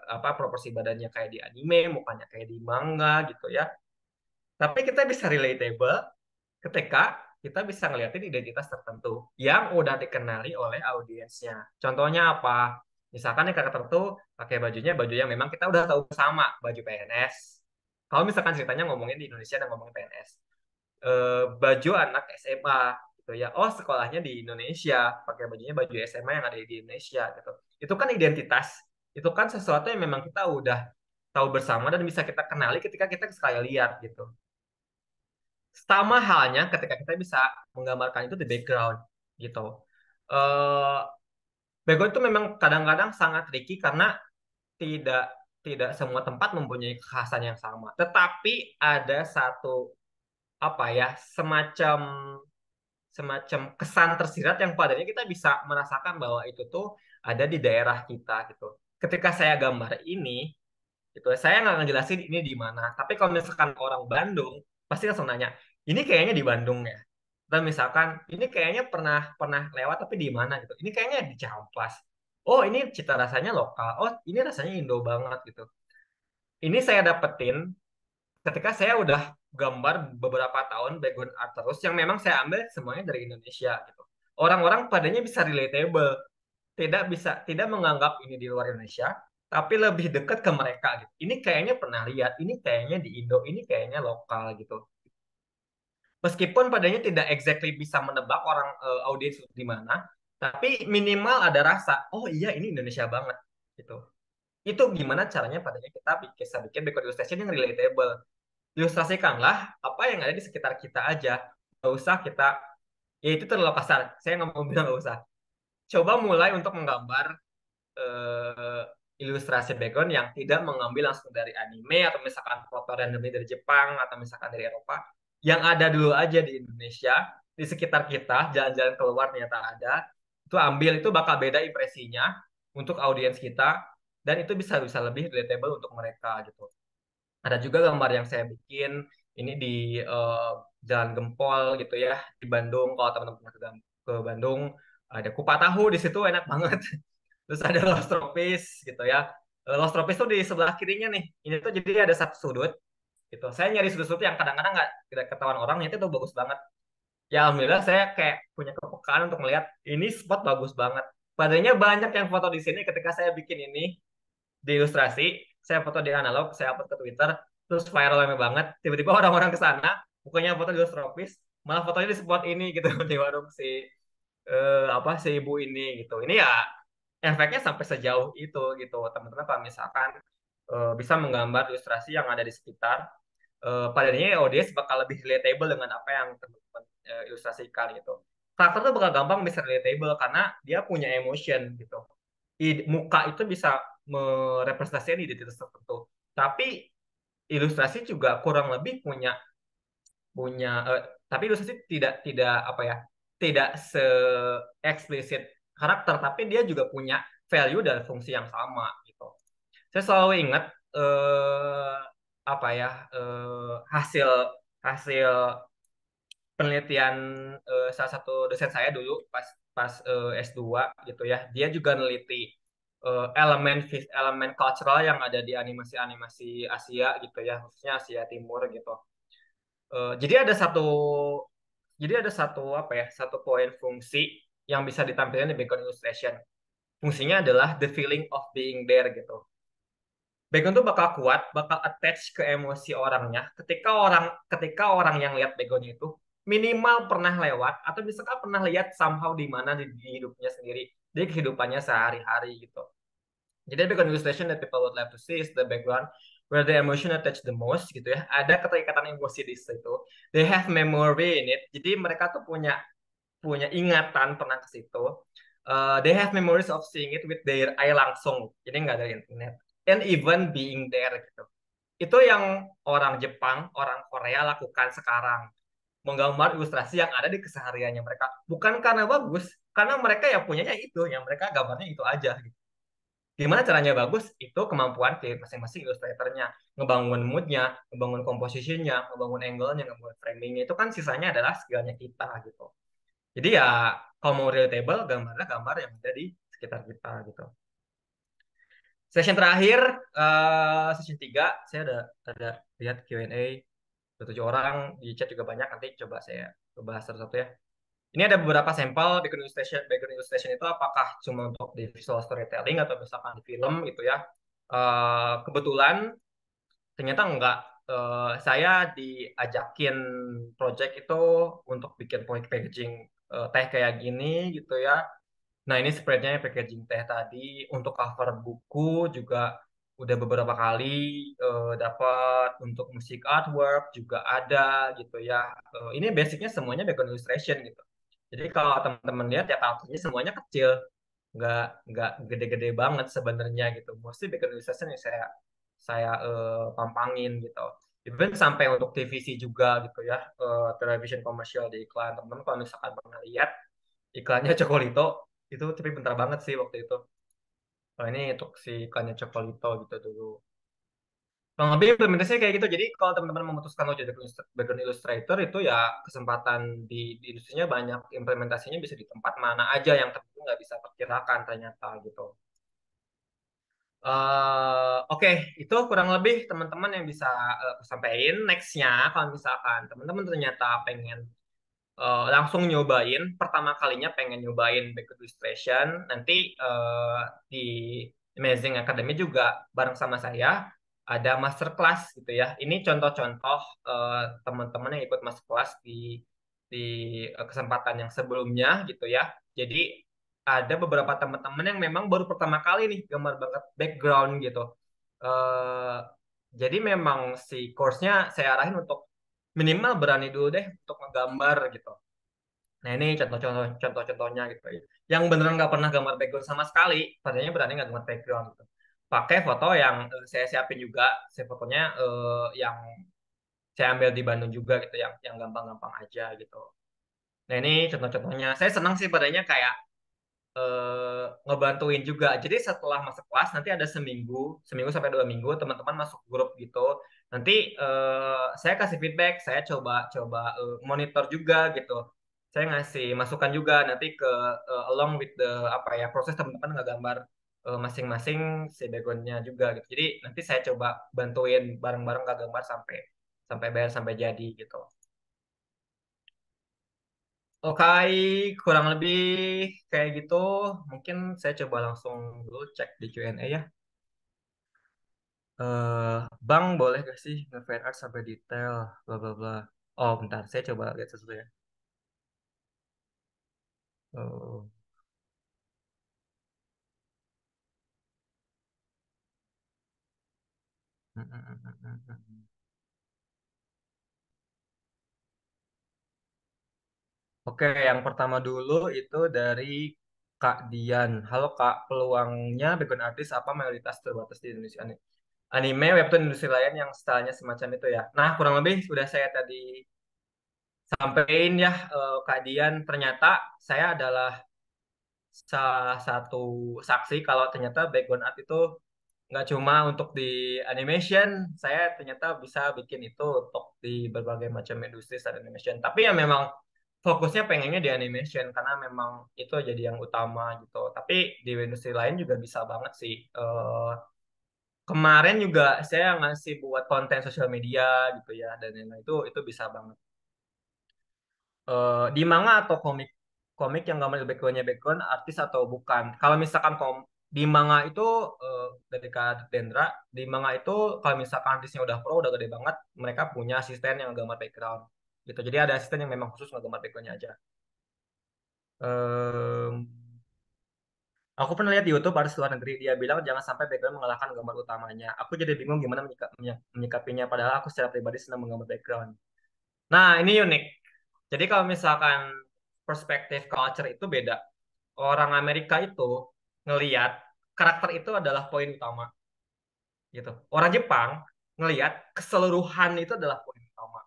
apa proporsi badannya kayak di anime, mukanya kayak di manga gitu ya. Tapi kita bisa relatable ketika kita bisa ngeliatin identitas tertentu yang udah dikenali oleh audiensnya. Contohnya apa? Misalkan nih karakter tertentu pakai bajunya baju yang memang kita udah tahu sama, baju PNS. Kalau misalkan ceritanya ngomongin di Indonesia dan ngomongin PNS, baju anak SMA gitu ya. Oh, sekolahnya di Indonesia, pakai bajunya baju SMA yang ada di Indonesia gitu. Itu kan identitas. Itu kan sesuatu yang memang kita udah tahu bersama dan bisa kita kenali ketika kita sekali lihat gitu. Sama halnya ketika kita bisa menggambarkan itu di background gitu. Eh Background itu memang kadang-kadang sangat tricky karena tidak tidak semua tempat mempunyai kekhasan yang sama. Tetapi ada satu apa ya semacam semacam kesan tersirat yang padanya kita bisa merasakan bahwa itu tuh ada di daerah kita gitu. Ketika saya gambar ini, gitu, saya nggak ngejelasin ini di mana. Tapi kalau misalkan orang Bandung, pasti langsung nanya, ini kayaknya di Bandung ya. Dan misalkan ini kayaknya pernah pernah lewat tapi di mana gitu. Ini kayaknya di Cihampas. Oh ini cita rasanya lokal. Oh ini rasanya Indo banget gitu. Ini saya dapetin ketika saya udah gambar beberapa tahun background art terus yang memang saya ambil semuanya dari Indonesia gitu. Orang-orang padanya bisa relatable, tidak menganggap ini di luar Indonesia, tapi lebih dekat ke mereka gitu. Ini kayaknya pernah lihat, ini kayaknya di Indo, ini kayaknya lokal gitu. Meskipun padanya tidak exactly bisa menebak orang audiens itu di mana, tapi minimal ada rasa, oh iya ini Indonesia banget gitu. Itu gimana caranya padanya kita bisa bikin background illustration yang relatable. Ilustrasikanlah apa yang ada di sekitar kita aja. Gak usah kita, ya itu terlalu kasar. Saya nggak mau bilang gak usah. Coba mulai untuk menggambar eh, ilustrasi background yang tidak mengambil langsung dari anime atau misalkan foto randomnya dari Jepang atau misalkan dari Eropa. Yang ada dulu aja di Indonesia, di sekitar kita, jalan-jalan keluar ternyata ada. Itu ambil, itu bakal beda impresinya untuk audiens kita dan itu bisa bisa lebih relatable untuk mereka gitu. Ada juga gambar yang saya bikin ini di Jalan Gempol gitu ya di Bandung. Kalau teman-teman pernah ke Bandung, ada kupat tahu di situ enak banget. Terus ada Los Tropis gitu ya. Los Tropis tuh di sebelah kirinya nih. Ini tuh jadi ada satu sudut gitu. Saya nyari sudut-sudut yang kadang-kadang nggak tidak ketahuan orang, itu tuh bagus banget. Ya alhamdulillah saya kayak punya kepekaan untuk melihat ini spot bagus banget. Padahal banyak yang foto di sini ketika saya bikin ini di ilustrasi, saya foto di analog, saya upload ke Twitter, terus viral rame banget. Tiba-tiba orang-orang ke sana, bukannya foto di Lustropis, malah fotonya di spot ini gitu di warung si apa si ibu ini gitu. Ini ya efeknya sampai sejauh itu gitu. Teman-teman kalau misalkan bisa menggambar ilustrasi yang ada di sekitar, pada akhirnya audiens bakal lebih relatable dengan apa yang teman-teman ilustrasikan gitu. Karakter tuh bakal gampang bisa relatable karena dia punya emotion gitu. Muka itu bisa merepresentasikan identitas tertentu. Tapi ilustrasi juga kurang lebih punya punya tapi ilustrasi tidak apa ya, tidak se eksplisit karakter, tapi dia juga punya value dan fungsi yang sama gitu. Saya selalu ingat eh, apa ya, hasil hasil penelitian salah satu dosen saya dulu pas pas S2 gitu ya. Dia juga neliti elemen cultural yang ada di animasi-animasi Asia gitu ya, khususnya Asia Timur gitu. Jadi ada satu apa ya, satu poin fungsi yang bisa ditampilkan di background illustration. Fungsinya adalah the feeling of being there gitu. Background tuh bakal kuat, bakal attach ke emosi orangnya. Ketika orang yang lihat backgroundnya itu minimal pernah lewat atau misalkan pernah lihat somehow di mana di hidupnya sendiri, di kehidupannya sehari-hari gitu. Jadi background illustration that people would love to see is the background where the emotion attach the most gitu ya. Ada keterikatan emosi di situ. They have memory in it. Jadi mereka tuh punya punya ingatan pernah ke situ. They have memories of seeing it with their eye langsung. Jadi nggak ada internet. And even being there gitu. Itu yang orang Jepang, orang Korea lakukan sekarang. Menggambar ilustrasi yang ada di kesehariannya mereka. Bukan karena bagus, karena mereka ya punyanya itu, yang mereka gambarnya itu aja. Gitu. Gimana caranya bagus? Itu kemampuan di masing-masing ilustratornya. Ngebangun moodnya, ngebangun compositionnya, ngebangun angle-nya, ngebangun framingnya. Itu kan sisanya adalah skillnya kita gitu. Jadi ya kalau mau relatable, gambarnya gambar yang ada di sekitar kita gitu. Session terakhir, session 3, saya ada lihat Q&A, ada 7 orang, di chat juga banyak, nanti coba saya bahas satu-satu ya. Ini ada beberapa sampel background illustration. Background illustration itu apakah cuma untuk di visual storytelling atau misalkan di film gitu ya. Kebetulan ternyata enggak. Saya diajakin project itu untuk bikin packaging teh kayak gini gitu ya. Nah, ini spreadnya packaging teh tadi untuk cover buku juga udah beberapa kali dapat, untuk musik artwork juga ada gitu ya. Ini basicnya semuanya background illustration gitu. Jadi kalau teman-teman lihat ya karakternya semuanya kecil, nggak nggak gede-gede banget sebenarnya gitu. Mostly background illustration yang saya pampangin gitu. Even sampai untuk TVC juga gitu ya, television komersial di iklan. Teman-teman kalau misalkan pernah lihat iklannya Cokolito itu, tapi bentar banget sih waktu itu. Oh, ini untuk si iklannya Cokolito gitu dulu. Kurang lebih implementasinya kayak gitu. Jadi kalau teman-teman memutuskan mau jadi background illustrator itu ya kesempatan di industrinya banyak. Implementasinya bisa di tempat mana aja yang tentu nggak bisa perkirakan ternyata gitu. Oke, itu kurang lebih teman-teman yang bisa aku sampaikan. Nextnya, kalau misalkan teman-teman ternyata pengen langsung nyobain pertama kalinya, pengen nyobain back illustration nanti di Amazing Academy juga bareng sama saya ada masterclass gitu ya. Ini contoh-contoh teman-teman yang ikut masterclass di kesempatan yang sebelumnya gitu ya. Jadi ada beberapa teman-teman yang memang baru pertama kali nih gambar banget background gitu. Eh, jadi memang si course-nya saya arahin untuk minimal berani dulu deh untuk ngegambar gitu. Nah, ini contoh-contohnya gitu ya. Yang beneran nggak pernah gambar background sama sekali, padahal berani nggak gambar background gitu. Pakai foto yang saya siapin juga, saya fotonya yang saya ambil di Bandung juga gitu, yang gampang-gampang aja gitu. Nah, ini contoh-contohnya. Saya senang sih padanya kayak ngebantuin juga. Jadi setelah masuk kelas nanti ada seminggu sampai 2 minggu teman-teman masuk grup gitu. Nanti saya kasih feedback, saya coba coba monitor juga gitu. Saya ngasih masukan juga nanti ke along with the apa ya, proses teman-teman ngegambar masing-masing si background-nya juga gitu. Jadi nanti saya coba bantuin bareng-bareng ngegambar sampai sampai bayar sampai jadi gitu. Oke, kurang lebih kayak gitu. Mungkin saya coba langsung dulu cek di Q&A ya. Bang, boleh gak sih nge-fan art sampai detail, bla bla bla. Oh, bentar, saya coba lihat sesuatu ya. Oh. Oke, yang pertama dulu itu dari Kak Dian. Halo Kak, peluangnya background artis apa mayoritas terbatas di Indonesia? Anime, webtoon, industri lain yang stylenya semacam itu ya. Nah, kurang lebih sudah saya tadi sampaikan ya, Kak Dian. Ternyata saya adalah salah satu saksi kalau ternyata background art itu nggak cuma untuk di animation, saya ternyata bisa bikin itu untuk di berbagai macam industri saat animation. Tapi ya memang fokusnya pengennya di animation karena memang itu jadi yang utama gitu. Tapi di industri lain juga bisa banget sih. Kemarin juga saya ngasih buat konten sosial media gitu ya dan lain-lain itu bisa banget. Di manga atau komik komik yang gambar background artis atau bukan. Kalau misalkan di manga itu dari Kak Dendra, di manga itu kalau misalkan artisnya udah pro, udah gede banget, mereka punya asisten yang gambar background gitu. Jadi ada asisten yang memang khusus ngegambar backgroundnya aja. Em, aku pernah lihat di YouTube artis luar negeri dia bilang jangan sampai background mengalahkan gambar utamanya. Aku jadi bingung gimana menyikapinya padahal aku secara pribadi senang menggambar background. Nah, ini unik. Jadi kalau misalkan perspektif culture itu beda. Orang Amerika itu ngelihat karakter itu adalah poin utama gitu. Orang Jepang ngelihat keseluruhan itu adalah poin utama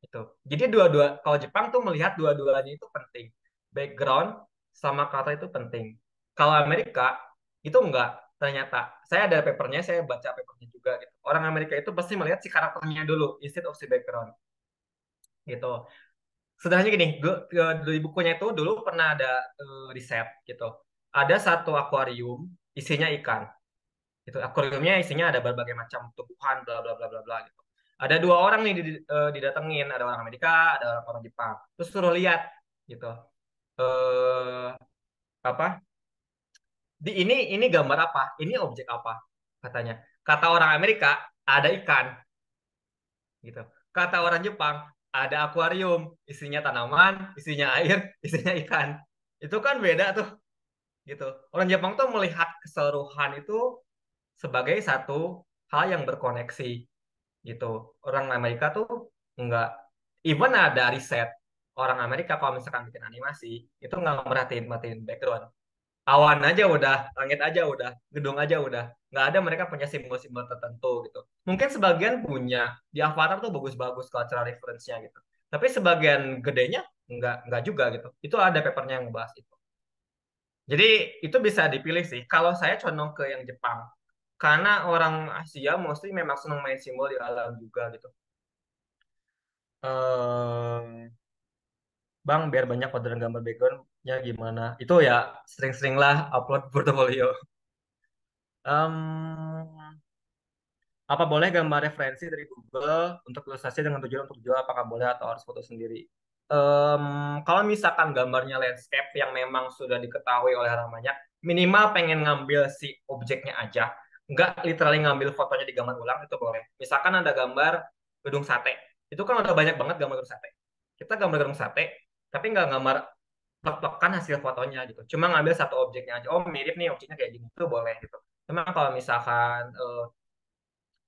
gitu. Jadi dua-dua kalau Jepang tuh melihat dua-duanya itu penting. Background sama karakter itu penting. Kalau Amerika itu enggak ternyata. Saya ada papernya, saya baca papernya juga gitu. Orang Amerika itu pasti melihat si karakternya dulu instead of si background gitu. Sederhananya gini, di bukunya itu dulu pernah ada riset gitu. Ada satu akuarium isinya ikan. Gitu. Akuariumnya isinya ada berbagai macam tumbuhan, bla bla bla bla bla gitu. Ada dua orang nih didatengin, ada orang Amerika, ada orang Jepang. Terus suruh lihat gitu. Eh apa? Ini gambar apa? Ini objek apa? Katanya. Kata orang Amerika ada ikan gitu. Kata orang Jepang ada akuarium, isinya tanaman, isinya air, isinya ikan. Itu kan beda tuh gitu. Orang Jepang tuh melihat keseluruhan itu sebagai satu hal yang berkoneksi gitu. Orang Amerika tuh nggak, even ada riset orang Amerika kalau misalkan bikin animasi itu nggak merhatiin matiin background. Awan aja udah, langit aja udah, gedung aja udah. Nggak ada mereka punya simbol-simbol tertentu gitu. Mungkin sebagian punya, di Avatar tuh bagus-bagus cultural reference-nya gitu. Tapi sebagian gedenya nggak juga gitu. Itu ada papernya yang ngebahas itu. Jadi itu bisa dipilih sih. Kalau saya condong ke yang Jepang. Karena orang Asia mostly memang senang main simbol di alam juga gitu. eh Bang, biar banyak orderan gambar backgroundnya gimana? Itu ya sering-sering lah upload portofolio. Em, apa boleh gambar referensi dari Google untuk ilustrasi dengan tujuan untuk jual? Apakah boleh atau harus foto sendiri? Kalau misalkan gambarnya landscape yang memang sudah diketahui oleh orang banyak, minimal pengen ngambil si objeknya aja, nggak literally ngambil fotonya digambar ulang itu boleh. Misalkan ada gambar gedung sate, itu kan udah banyak banget gambar gedung sate. Kita gambar gedung sate, tapi nggak gambar plek-plekan hasil fotonya gitu. Cuma ngambil satu objeknya aja. Oh mirip nih objeknya kayak gini, itu boleh gitu. Cuma kalau misalkan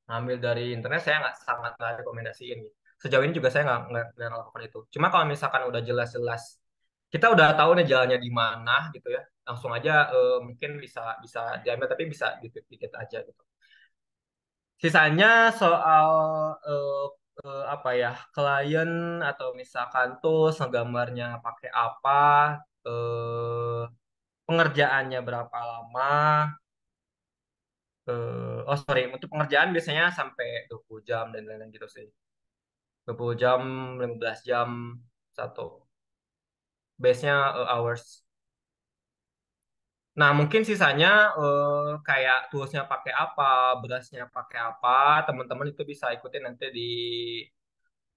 ngambil dari internet saya sangat nggak rekomendasiin gitu. Sejauh ini juga saya nggak melakukan itu. Cuma kalau misalkan udah jelas-jelas kita udah tahu nih jalannya di mana gitu ya, langsung aja mungkin bisa bisa diambil tapi bisa dikit-dikit aja gitu. Sisanya soal eh, apa ya klien atau misalkan tuh segambarnya pakai apa, eh, pengerjaannya berapa lama, oh sorry untuk pengerjaan biasanya sampai 20 jam dan lain-lain gitu sih. 20 jam, 15 jam satu. Base-nya hours. Nah, mungkin sisanya kayak toolsnya pakai apa, berasnya pakai apa, teman-teman itu bisa ikutin nanti di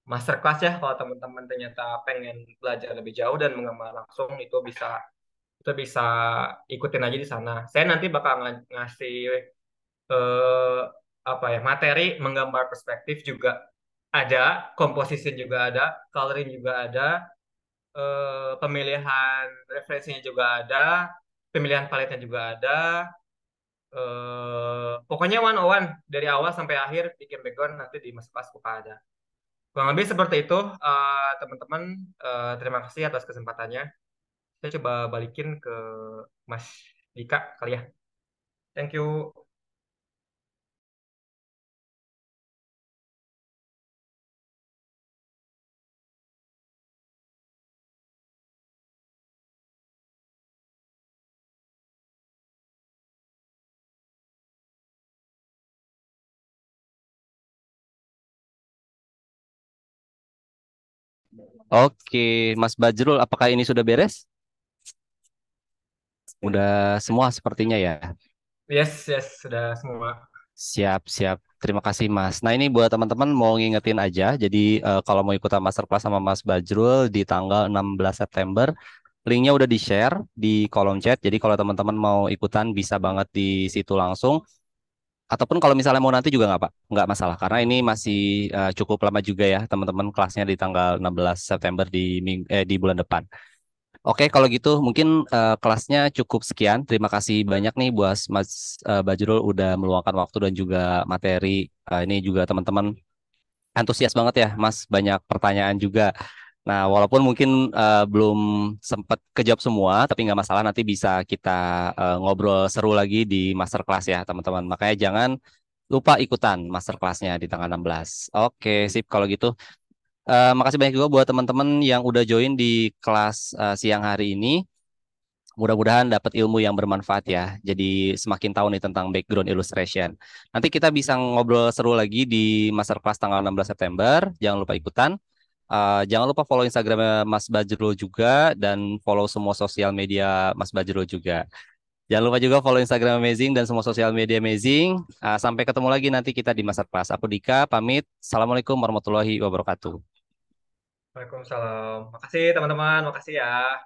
masterclass ya. Kalau teman-teman ternyata pengen belajar lebih jauh dan menggambar langsung itu bisa ikutin aja di sana. Saya nanti bakal ngasih eh, apa ya materi menggambar perspektif juga ada, composition juga ada, coloring juga ada, pemilihan referensinya juga ada, pemilihan paletnya juga ada. Pokoknya one on one dari awal sampai akhir bikin background nanti di masterclass buka ada. Kurang lebih seperti itu, teman-teman. Terima kasih atas kesempatannya. Saya coba balikin ke Mas Dika kali ya. Thank you. Oke, Mas Bajrul, apakah ini sudah beres? Udah semua sepertinya ya. Yes, yes, sudah semua. Siap, siap. Terima kasih, Mas. Nah, ini buat teman-teman mau ngingetin aja. Jadi, kalau mau ikutan masterclass sama Mas Bajrul di tanggal 16 September, linknya udah di-share di kolom chat. Jadi, kalau teman-teman mau ikutan, bisa banget di situ langsung. Ataupun kalau misalnya mau nanti juga nggak masalah. Karena ini masih cukup lama juga ya, teman-teman kelasnya di tanggal 16 September di bulan depan. Oke, kalau gitu mungkin kelasnya cukup sekian. Terima kasih banyak nih buat Mas Bajrul udah meluangkan waktu dan juga materi. Ini juga teman-teman antusias banget ya, Mas. Banyak pertanyaan juga. Nah, walaupun mungkin belum sempat kejawab semua, tapi nggak masalah. Nanti bisa kita ngobrol seru lagi di masterclass ya, teman-teman. Makanya jangan lupa ikutan masterclassnya di tanggal 16. Oke, sip. Kalau gitu. Makasih banyak juga buat teman-teman yang udah join di kelas siang hari ini. Mudah-mudahan dapat ilmu yang bermanfaat ya. Jadi semakin tahu nih tentang background illustration. Nanti kita bisa ngobrol seru lagi di masterclass tanggal 16 September. Jangan lupa ikutan. Jangan lupa follow Instagramnya Mas Bajrul juga dan follow semua sosial media Mas Bajrul juga. Jangan lupa juga follow Instagram Amazing dan semua sosial media Amazing. Sampai ketemu lagi nanti kita di masterclass. Aku Dika, pamit. Assalamualaikum warahmatullahi wabarakatuh. Waalaikumsalam. Makasih teman-teman, makasih ya.